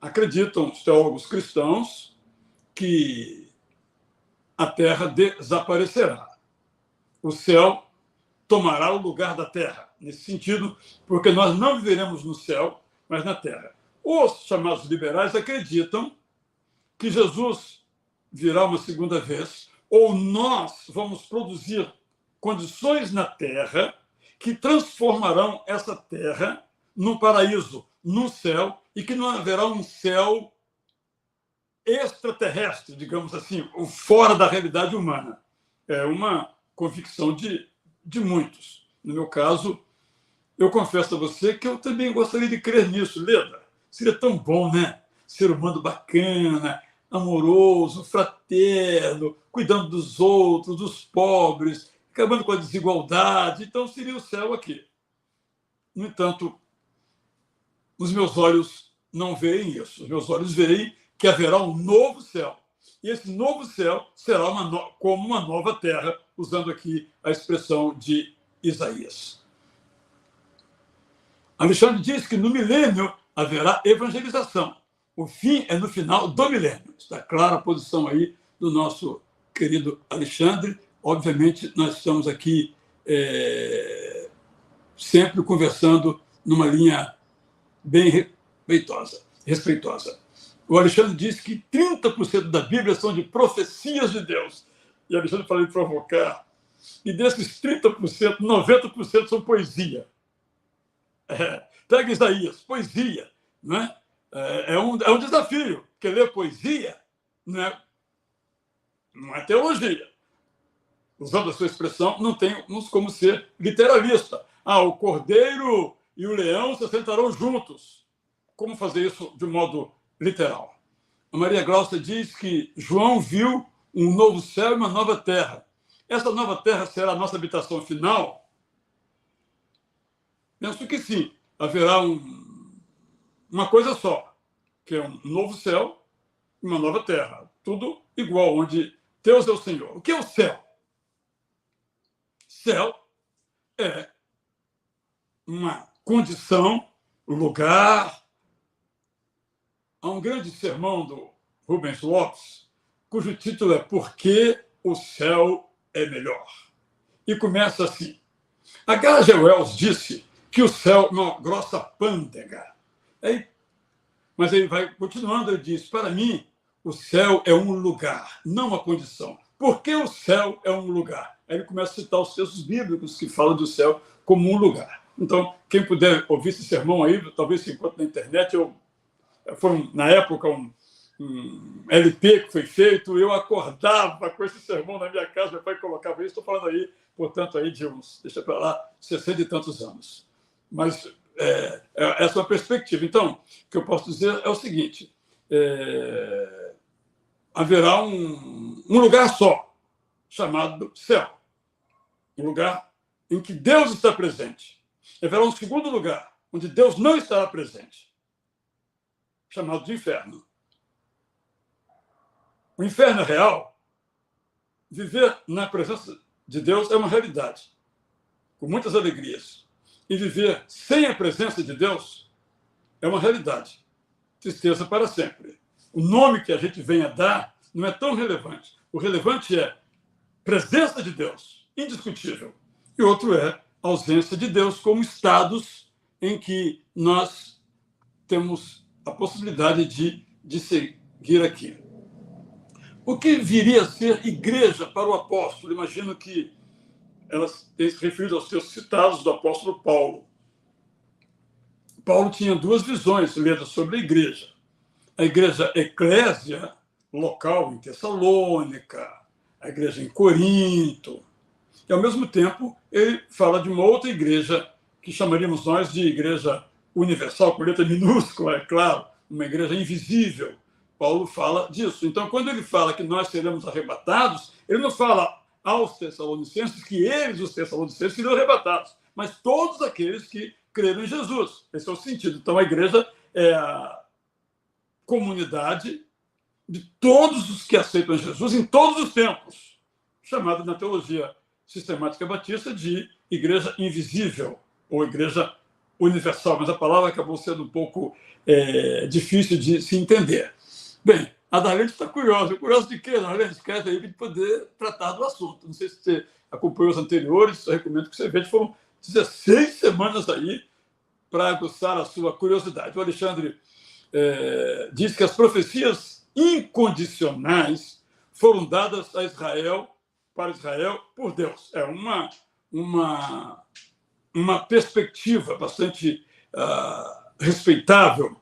acreditam, os teólogos cristãos, que a Terra desaparecerá. O céu tomará o lugar da Terra, nesse sentido, porque nós não viveremos no céu, mas na Terra. Os chamados liberais acreditam que Jesus virá uma segunda vez, ou nós vamos produzir condições na Terra que transformarão essa Terra num paraíso, num céu, e que não haverá um céu extraterrestre, digamos assim, ou fora da realidade humana. É uma convicção de muitos. No meu caso, eu confesso a você que eu também gostaria de crer nisso, Leda. Seria tão bom, né? Ser humano bacana, amoroso, fraterno, cuidando dos outros, dos pobres, acabando com a desigualdade. Então, seria o céu aqui. No entanto, os meus olhos não veem isso. Os meus olhos veem que haverá um novo céu. E esse novo céu será como uma nova terra, usando aqui a expressão de Isaías. Alexandre diz que no milênio haverá evangelização. O fim é no final do milênio. Está clara a posição aí do nosso querido Alexandre. Obviamente, nós estamos aqui sempre conversando numa linha bem respeitosa. O Alexandre diz que 30% da Bíblia são de profecias de Deus. E Alexandre falou de provocar. E desses 30%, 90% são poesia. Pega Isaías, poesia. Não é? É um desafio, porque ler poesia não é teologia. Usando a sua expressão, não temos como ser literalista. O cordeiro e o leão se sentarão juntos. Como fazer isso de modo literal? A Maria Glaucia diz que João viu um novo céu e uma nova terra. Essa nova terra será a nossa habitação final? Penso que sim. Haverá uma coisa só, que é um novo céu e uma nova terra. Tudo igual, onde Deus é o Senhor. O que é o céu? Céu é uma condição, um lugar. Há um grande sermão do Rubens Lopes, cujo título é Por que o céu é melhor? E começa assim. A H.G. Wells disse que o céu é uma grossa pândega. Mas ele vai continuando, ele diz, para mim, o céu é um lugar, não uma condição. Por que o céu é um lugar? Aí ele começa a citar os textos bíblicos que falam do céu como um lugar. Então, quem puder ouvir esse sermão aí, talvez se encontre na internet, foi, na época, um LP que foi feito, eu acordava com esse sermão na minha casa, meu pai colocava isso, estou falando aí, portanto, aí de uns, deixa para lá, 60 e tantos anos. Mas essa é uma perspectiva. Então, o que eu posso dizer é o seguinte, haverá um lugar só, chamado céu, um lugar em que Deus está presente. Haverá um segundo lugar, onde Deus não estará presente, chamado de inferno. O inferno é real. Viver na presença de Deus é uma realidade, com muitas alegrias. E viver sem a presença de Deus é uma realidade. Tristeza para sempre. O nome que a gente vem a dar não é tão relevante. O relevante é presença de Deus, indiscutível. E outro é a ausência de Deus, como estados em que nós temos a possibilidade de seguir aqui. O que viria a ser igreja para o apóstolo? Imagino que elas têm se referido aos textos citados do apóstolo Paulo. Paulo tinha duas visões lidas sobre a igreja. A igreja eclésia, local em Tessalônica, a igreja em Corinto. E, ao mesmo tempo, ele fala de uma outra igreja que chamaríamos nós de igreja universal, com letra minúscula, é claro, uma igreja invisível. Paulo fala disso. Então, quando ele fala que nós seremos arrebatados, ele não fala aos Tessalonicenses que eles, os Tessalonicenses, serão arrebatados, mas todos aqueles que creram em Jesus. Esse é o sentido. Então, a igreja é a comunidade de todos os que aceitam Jesus em todos os tempos, chamada na teologia sistemática batista de igreja invisível ou igreja universal, mas a palavra acabou sendo um pouco difícil de se entender. Bem, a Darlene está curiosa. Curiosa de quê, Darlene? Escreve aí para poder tratar do assunto. Não sei se você acompanhou os anteriores, eu recomendo que você veja. Foram 16 semanas aí para aguçar a sua curiosidade. O Alexandre diz que as profecias incondicionais foram dadas a Israel, para Israel, por Deus. É uma perspectiva bastante respeitável.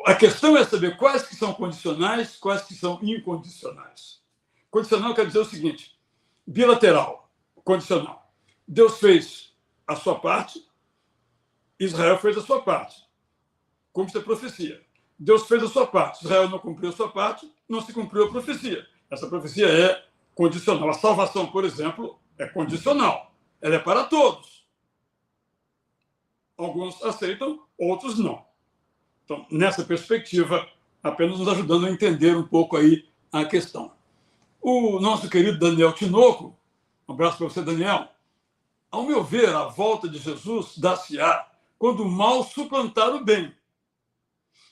A questão é saber quais que são condicionais, quais que são incondicionais. Condicional quer dizer o seguinte: bilateral, condicional. Deus fez a sua parte, Israel fez a sua parte. Cumpre-se a profecia. Deus fez a sua parte, Israel não cumpriu a sua parte, não se cumpriu a profecia. Essa profecia é condicional. A salvação, por exemplo, é condicional. Ela é para todos. Alguns aceitam, outros não. Então, nessa perspectiva, apenas nos ajudando a entender um pouco aí a questão. O nosso querido Daniel Tinoco, um abraço para você, Daniel. Ao meu ver, a volta de Jesus dar-se-á quando o mal suplantar o bem.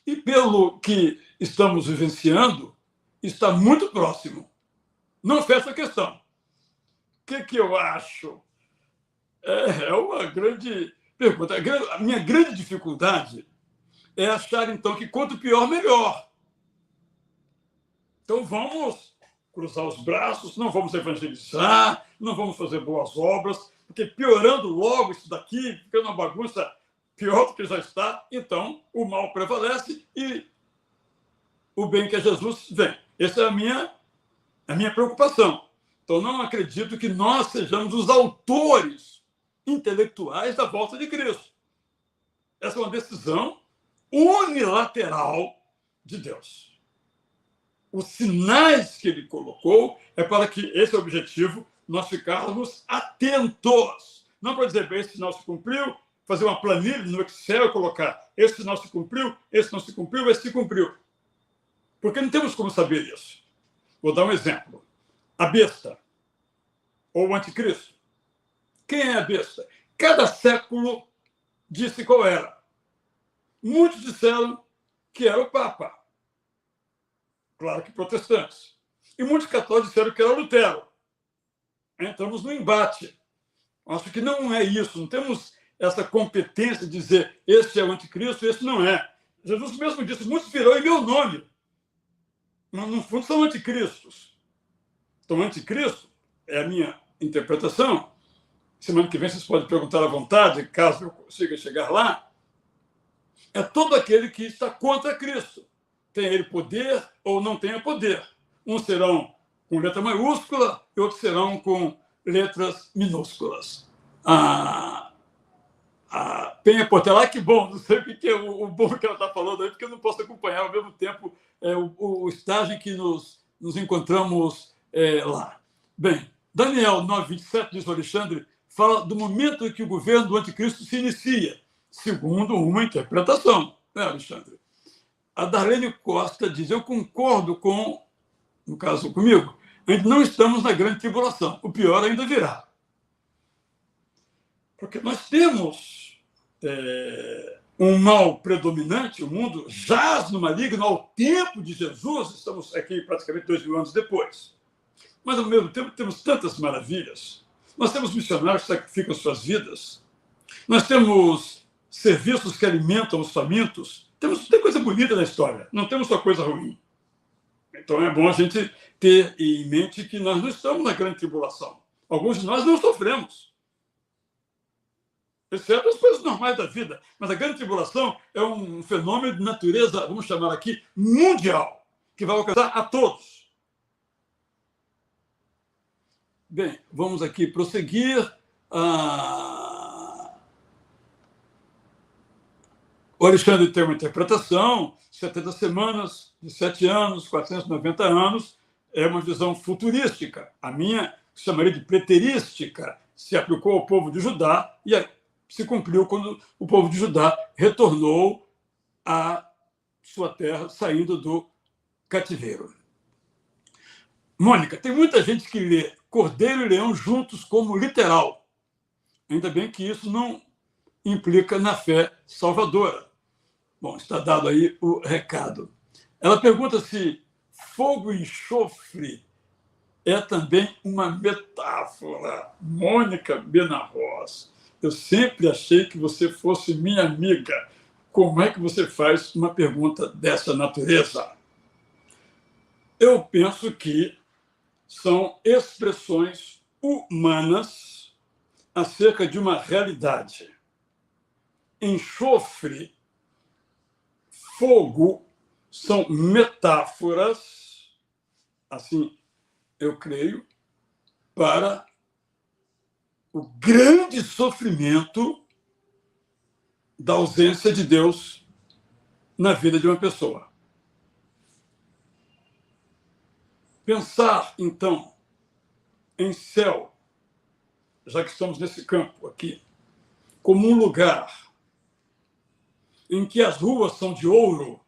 E pelo que estamos vivenciando, está muito próximo. Não fecha a questão. O que eu acho? É uma grande pergunta. A minha grande dificuldade é achar, então, que quanto pior, melhor. Então, vamos cruzar os braços, não vamos evangelizar, não vamos fazer boas obras, porque piorando logo isso daqui, ficando uma bagunça pior do que já está, então o mal prevalece e o bem que é Jesus vem. Essa é a minha preocupação. Então, não acredito que nós sejamos os autores intelectuais da volta de Cristo. Essa é uma decisão unilateral de Deus. Os sinais que ele colocou é para que esse objetivo nós ficarmos atentos. Não para dizer, bem, esse sinal se cumpriu, fazer uma planilha no Excel e colocar esse sinal se cumpriu, esse não se cumpriu, esse se cumpriu. Porque não temos como saber isso. Vou dar um exemplo. A besta, ou o anticristo. Quem é a besta? Cada século disse qual era. Muitos disseram que era o Papa. Claro que protestantes. E muitos católicos disseram que era Lutero. Entramos no embate. Acho que não é isso. Não temos essa competência de dizer este é o anticristo, este não é. Jesus mesmo disse, muitos virão em meu nome. Mas, no fundo, são anticristos. Então, anticristo é a minha interpretação. Semana que vem vocês podem perguntar à vontade, caso eu consiga chegar lá. É todo aquele que está contra Cristo. Tem ele poder ou não tenha poder. Uns serão com letra maiúscula e outros serão com letras minúsculas. A Penha Portelar, que bom, não sei o que é o bom que ela está falando aí, porque eu não posso acompanhar ao mesmo tempo o estágio em que nos encontramos lá. Bem, Daniel 9:27, diz o Alexandre, fala do momento em que o governo do anticristo se inicia, segundo uma interpretação, né, Alexandre? A Darlene Costa diz, eu concordo com, no caso comigo, ainda não estamos na grande tribulação, o pior ainda virá. Porque nós temos um mal predominante, o mundo jaz no maligno ao tempo de Jesus, estamos aqui praticamente 2000 anos depois. Mas, ao mesmo tempo, temos tantas maravilhas. Nós temos missionários que sacrificam suas vidas. Nós temos serviços que alimentam os famintos. Tem coisa bonita na história, não temos só coisa ruim. Então, é bom a gente ter em mente que nós não estamos na grande tribulação. Alguns de nós não sofremos, exceto as coisas normais da vida. Mas a grande tribulação é um fenômeno de natureza, vamos chamar aqui, mundial, que vai alcançar a todos. Bem, vamos aqui prosseguir. O Alexandre tem uma interpretação, 70 semanas, de 7 anos, 490 anos, é uma visão futurística. A minha chamaria de preterística, se aplicou ao povo de Judá e se cumpriu quando o povo de Judá retornou à sua terra, saindo do cativeiro. Mônica, tem muita gente que lê Cordeiro e Leão juntos como literal. Ainda bem que isso não implica na fé salvadora. Bom, está dado aí o recado. Ela pergunta se fogo e enxofre é também uma metáfora. Mônica Benarroz, eu sempre achei que você fosse minha amiga. Como é que você faz uma pergunta dessa natureza? Eu penso que são expressões humanas acerca de uma realidade. Enxofre, fogo, são metáforas, assim eu creio, para o grande sofrimento da ausência de Deus na vida de uma pessoa. Pensar, então, em céu, já que estamos nesse campo aqui, como um lugar em que as ruas são de ouro,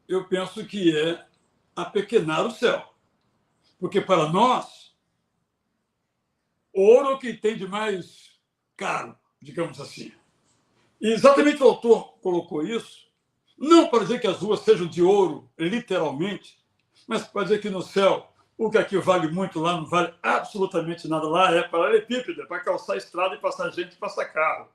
eu penso que é apequenar o céu. Porque para nós, ouro é o que tem de mais caro, digamos assim. E exatamente o autor colocou isso, não para dizer que as ruas sejam de ouro, literalmente, mas para dizer que no céu, o que aqui vale muito, lá não vale absolutamente nada. Lá é paralelepípedo, é para calçar a estrada e passar gente e passar carro.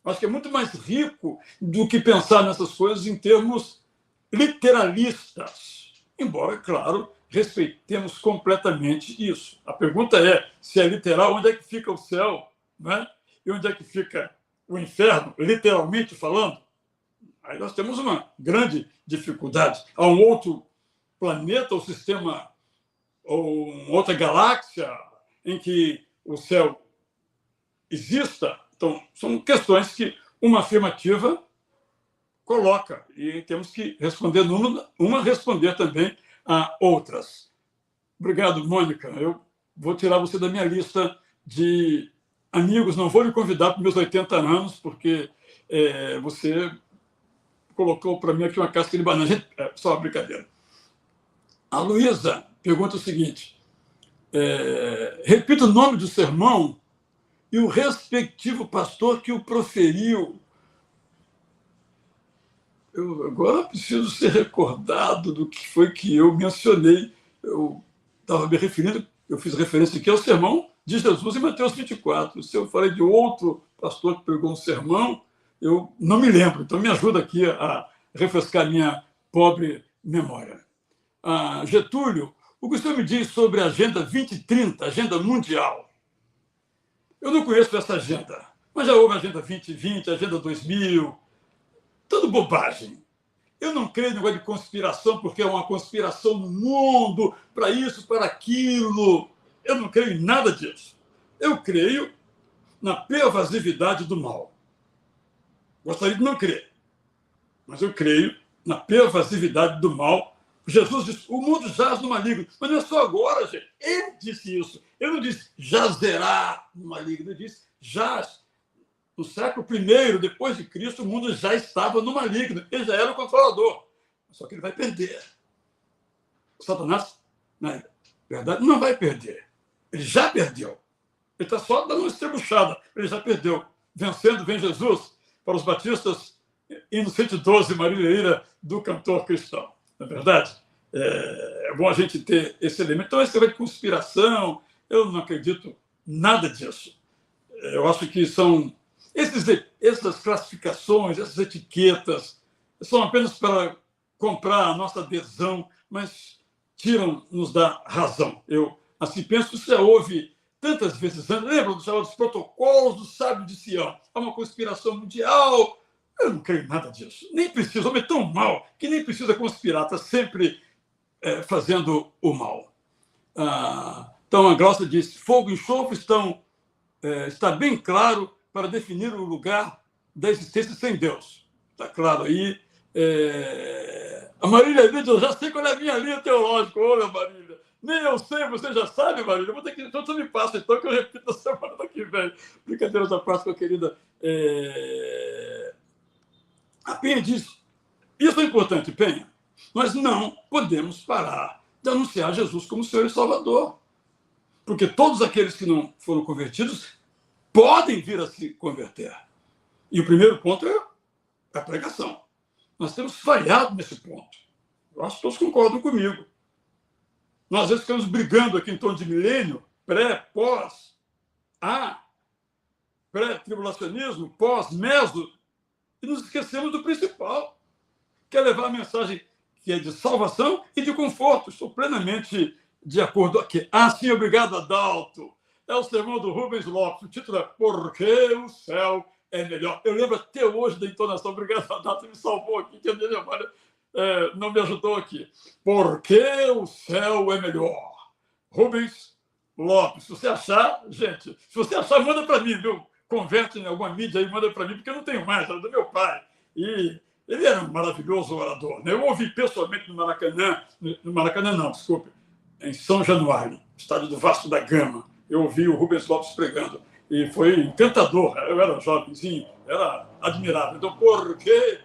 Acho que é muito mais rico do que pensar nessas coisas em termos literalistas. Embora, claro, respeitemos completamente isso. A pergunta é, se é literal, onde é que fica o céu, né? E onde é que fica o inferno, literalmente falando? Aí nós temos uma grande dificuldade. Há um outro planeta ou sistema, ou outra galáxia em que o céu exista. Então, são questões que uma afirmativa coloca e temos que responder uma responder também a outras. Obrigado, Mônica. Eu vou tirar você da minha lista de amigos. Não vou lhe convidar para meus 80 anos, porque você colocou para mim aqui uma casca de banana. Só uma brincadeira. A Luísa pergunta o seguinte: repita o nome do sermão e o respectivo pastor que o proferiu. Eu agora preciso ser recordado do que foi que eu mencionei. Eu estava me referindo, eu fiz referência aqui ao sermão de Jesus em Mateus 24. Se eu falei de outro pastor que pregou um sermão, eu não me lembro. Então, me ajuda aqui a refrescar minha pobre memória. Getúlio, o que o senhor me diz sobre a Agenda 2030, Agenda Mundial? Eu não conheço essa agenda, mas já houve a Agenda 2020, Agenda 2000, tudo bobagem. Eu não creio no negócio de conspiração, porque é uma conspiração no mundo, para isso, para aquilo. Eu não creio em nada disso. Eu creio na pervasividade do mal. Gostaria de não crer, mas eu creio na pervasividade do mal. Jesus disse, o mundo jaz no maligno. Mas não é só agora, gente. Ele disse isso. Ele não disse jazerá no maligno. Ele disse jaz. No século I, depois de Cristo, o mundo já estava no maligno. Ele já era o controlador. Só que ele vai perder. O Satanás, na verdade, não vai perder. Ele já perdeu. Ele está só dando uma estrebuchada. Ele já perdeu. Vencendo, vem Jesus. Para os batistas, hino 112, Marília Ira, do cantor cristão. Na verdade, é bom a gente ter esse elemento. Então, esse elemento de conspiração, eu não acredito nada disso. Eu acho que são essas classificações, essas etiquetas, são apenas para comprar a nossa adesão, mas tiram-nos da razão. Eu assim penso, você ouve tantas vezes antes, lembra dos protocolos do sábio de Sião? Há uma conspiração mundial. Eu não creio em nada disso. Nem precisa, o homem é tão mal que nem precisa conspirar, está sempre fazendo o mal. Então, a Glaucia diz, fogo e enxofre está bem claro para definir o lugar da existência sem Deus. Está claro aí. A Marília diz, eu já sei qual é a minha linha teológica. Olha, Marília, nem eu sei, você já sabe, Marília. Vou ter que... Então, você me passa, então, que eu repito na semana que vem. Brincadeira da parte com a querida. A Penha diz, isso é importante, Penha. Nós não podemos parar de anunciar Jesus como Senhor e Salvador. Porque todos aqueles que não foram convertidos podem vir a se converter. E o primeiro ponto é a pregação. Nós temos falhado nesse ponto. Eu acho que todos concordam comigo. Nós, às vezes, ficamos brigando aqui em torno de milênio, pré, pós, pré-tribulacionismo, pós, meso, e nos esquecemos do principal, que é levar a mensagem que é de salvação e de conforto. Estou plenamente de acordo aqui. Sim, obrigado, Adalto. É o sermão do Rubens Lopes. O título é Porque o Céu é Melhor. Eu lembro até hoje da entonação. Obrigado, Adalto, me salvou aqui, que a minha memória não me ajudou aqui. Porque o céu é melhor. Rubens Lopes. Se você achar, gente, se você achar, manda para mim, viu? Converte em alguma mídia aí, manda para mim, porque eu não tenho mais, era do meu pai. E ele era um maravilhoso orador. Né? Eu ouvi pessoalmente no Maracanã não, desculpe, em São Januário, estádio do Vasco da Gama. Eu ouvi o Rubens Lopes pregando e foi encantador. Eu era jovenzinho, era admirável. Então, por que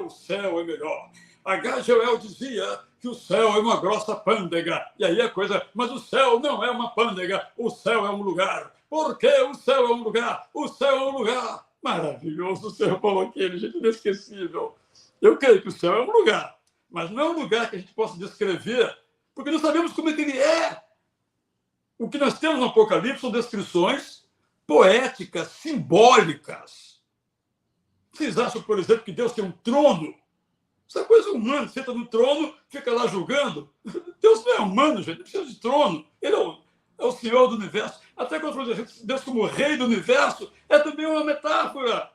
o céu é melhor? H. Joel dizia que o céu é uma grossa pândega. E aí a coisa, mas o céu não é uma pândega, o céu é um lugar. Por que o céu é um lugar? O céu é um lugar. Maravilhoso o sermão aquele, gente, inesquecível. Eu creio que o céu é um lugar, mas não é um lugar que a gente possa descrever, porque não sabemos como é que ele é. O que nós temos no Apocalipse são descrições poéticas, simbólicas. Vocês acham, por exemplo, que Deus tem um trono? Isso é coisa humana. Senta no trono, fica lá julgando. Deus não é humano, gente. Não precisa de trono. Ele é o Senhor do universo. Até quando Deus como rei do universo, é também uma metáfora.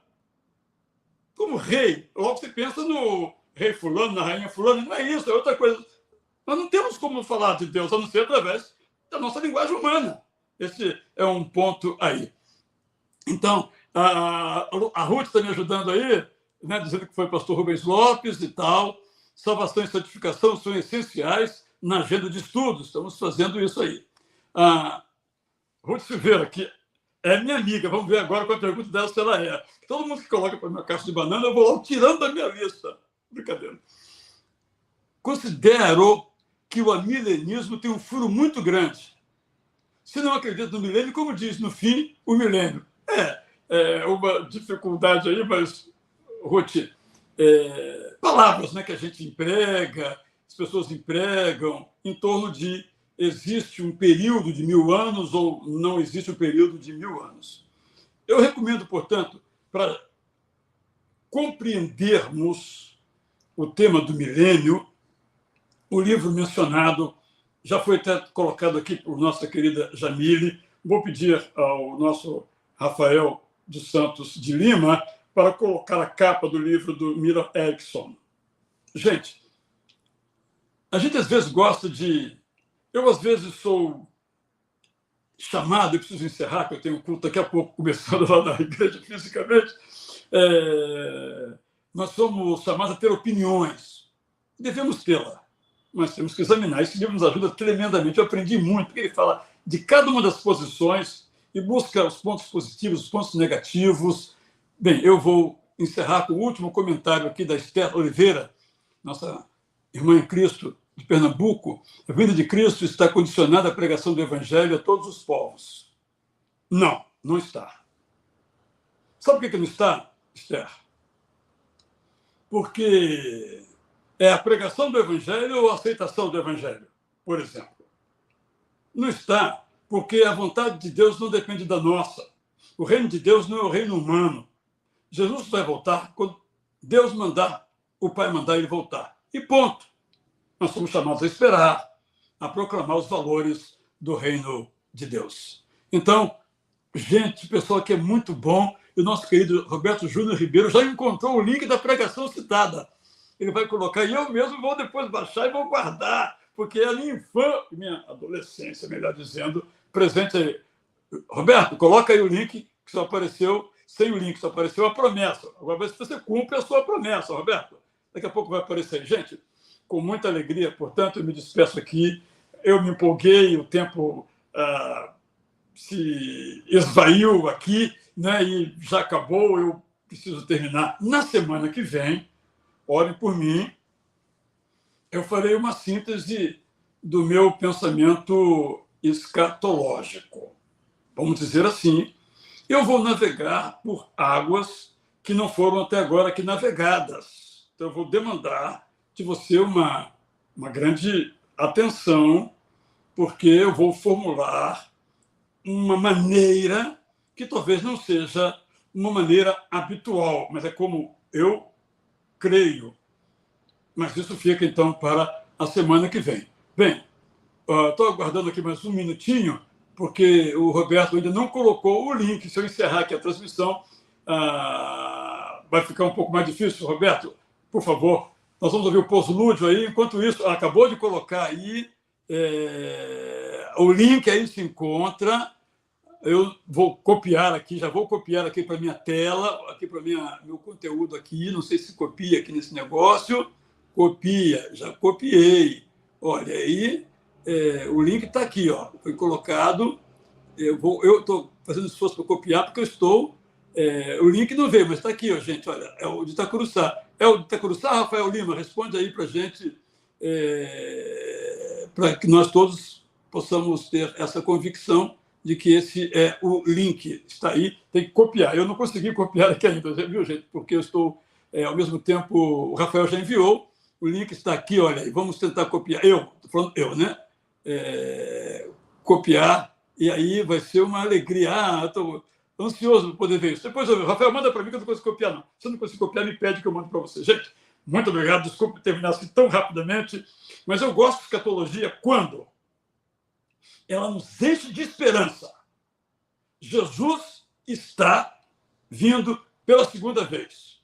Como rei. Logo você pensa no rei fulano, na rainha fulano. Não é isso, é outra coisa. Nós não temos como falar de Deus, a não ser através da nossa linguagem humana. Esse é um ponto aí. Então, a Ruth está me ajudando aí, né, dizendo que foi pastor Rubens Lopes e tal. Salvação e santificação são essenciais na agenda de estudos. Estamos fazendo isso aí. Ruth Silveira, que é minha amiga. Vamos ver agora com a pergunta dela se ela é. Todo mundo que coloca para minha caixa de banana, eu vou lá tirando da minha lista. Brincadeira. Considero que o amilenismo tem um furo muito grande. Se não acredita no milênio, como diz, no fim, o milênio. É uma dificuldade aí, mas, Ruth, palavras, né, que a gente emprega, as pessoas empregam em torno de existe um período de 1000 anos ou não existe um período de 1000 anos. Eu recomendo, portanto, para compreendermos o tema do milênio, o livro mencionado já foi até colocado aqui por nossa querida Jamile. Vou pedir ao nosso Rafael dos Santos de Lima para colocar a capa do livro do Miller Erickson. Gente, a gente às vezes gosta de... Eu, às vezes, sou chamado, eu preciso encerrar, que eu tenho um culto daqui a pouco, começando lá na igreja fisicamente. Nós somos chamados a ter opiniões. Devemos tê-la, mas temos que examinar. Esse livro nos ajuda tremendamente. Eu aprendi muito, porque ele fala de cada uma das posições e busca os pontos positivos, os pontos negativos. Bem, eu vou encerrar com o último comentário aqui da Esther Oliveira, nossa irmã em Cristo de Pernambuco. A vinda de Cristo está condicionada à pregação do Evangelho a todos os povos. Não, não está. Sabe por que não está, Esther? Porque É a pregação do Evangelho ou a aceitação do Evangelho, por exemplo? Não está, porque a vontade de Deus não depende da nossa. O reino de Deus não é o reino humano. Jesus vai voltar quando Deus mandar, o Pai mandar ele voltar. E ponto. Nós somos chamados a esperar, a proclamar os valores do reino de Deus. Então, gente, pessoal que é muito bom, e o nosso querido Roberto Júnior Ribeiro já encontrou o link da pregação citada. Ele vai colocar, e eu mesmo vou depois baixar e vou guardar, porque é a minha adolescência, melhor dizendo, presente aí. Roberto, coloca aí o link, que só apareceu, sem o link, só apareceu a promessa. Agora, ver se você cumpre a sua promessa, Roberto. Daqui a pouco vai aparecer. Gente, com muita alegria, portanto, eu me despeço aqui. Eu me empolguei, o tempo se esvaiu aqui, né, e já acabou, eu preciso terminar. Na semana que vem, orem por mim, eu farei uma síntese do meu pensamento escatológico. Vamos dizer assim, eu vou navegar por águas que não foram até agora aqui navegadas. Então, eu vou demandar de você uma grande atenção, porque eu vou formular uma maneira que talvez não seja uma maneira habitual, mas é como eu creio. Mas isso fica, então, para a semana que vem. Bem, estou aguardando aqui mais um minutinho, porque o Roberto ainda não colocou o link. Se eu encerrar aqui a transmissão, vai ficar um pouco mais difícil. Roberto, por favor, nós vamos ouvir o pós-lúdio aí. Enquanto isso, acabou de colocar aí o link, aí se encontra. Eu vou copiar aqui, já vou copiar aqui para minha tela, aqui para meu conteúdo aqui. Não sei se copia aqui nesse negócio. Copia, já copiei. Olha aí, o link está aqui, ó, foi colocado. Eu estou fazendo esforço para copiar, porque eu estou. O link não veio, mas está aqui, ó, gente. Olha, é o de Itacuruçá. É o de Itacuruçá, Rafael Lima? Responde aí para a gente, para que nós todos possamos ter essa convicção de que esse é o link. Está aí, tem que copiar. Eu não consegui copiar aqui ainda, viu, gente? Porque eu estou, ao mesmo tempo, o Rafael já enviou. O link está aqui, olha aí, vamos tentar copiar. Estou falando eu, né? Copiar, e aí vai ser uma alegria. Estou ansioso para poder ver isso. Depois, Rafael, manda para mim que eu não consigo copiar, não. Se eu não consigo copiar, me pede que eu mando para você. Gente, muito obrigado, desculpe terminar assim tão rapidamente, mas eu gosto de escatologia quando ela nos enche de esperança. Jesus está vindo pela segunda vez,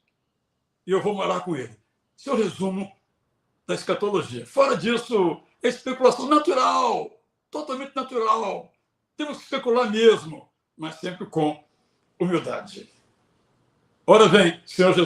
e eu vou morar com ele. Esse é o resumo da escatologia. Fora disso, é especulação natural, totalmente natural. Temos que especular mesmo, mas sempre com humildade. Ora vem, Senhor Jesus.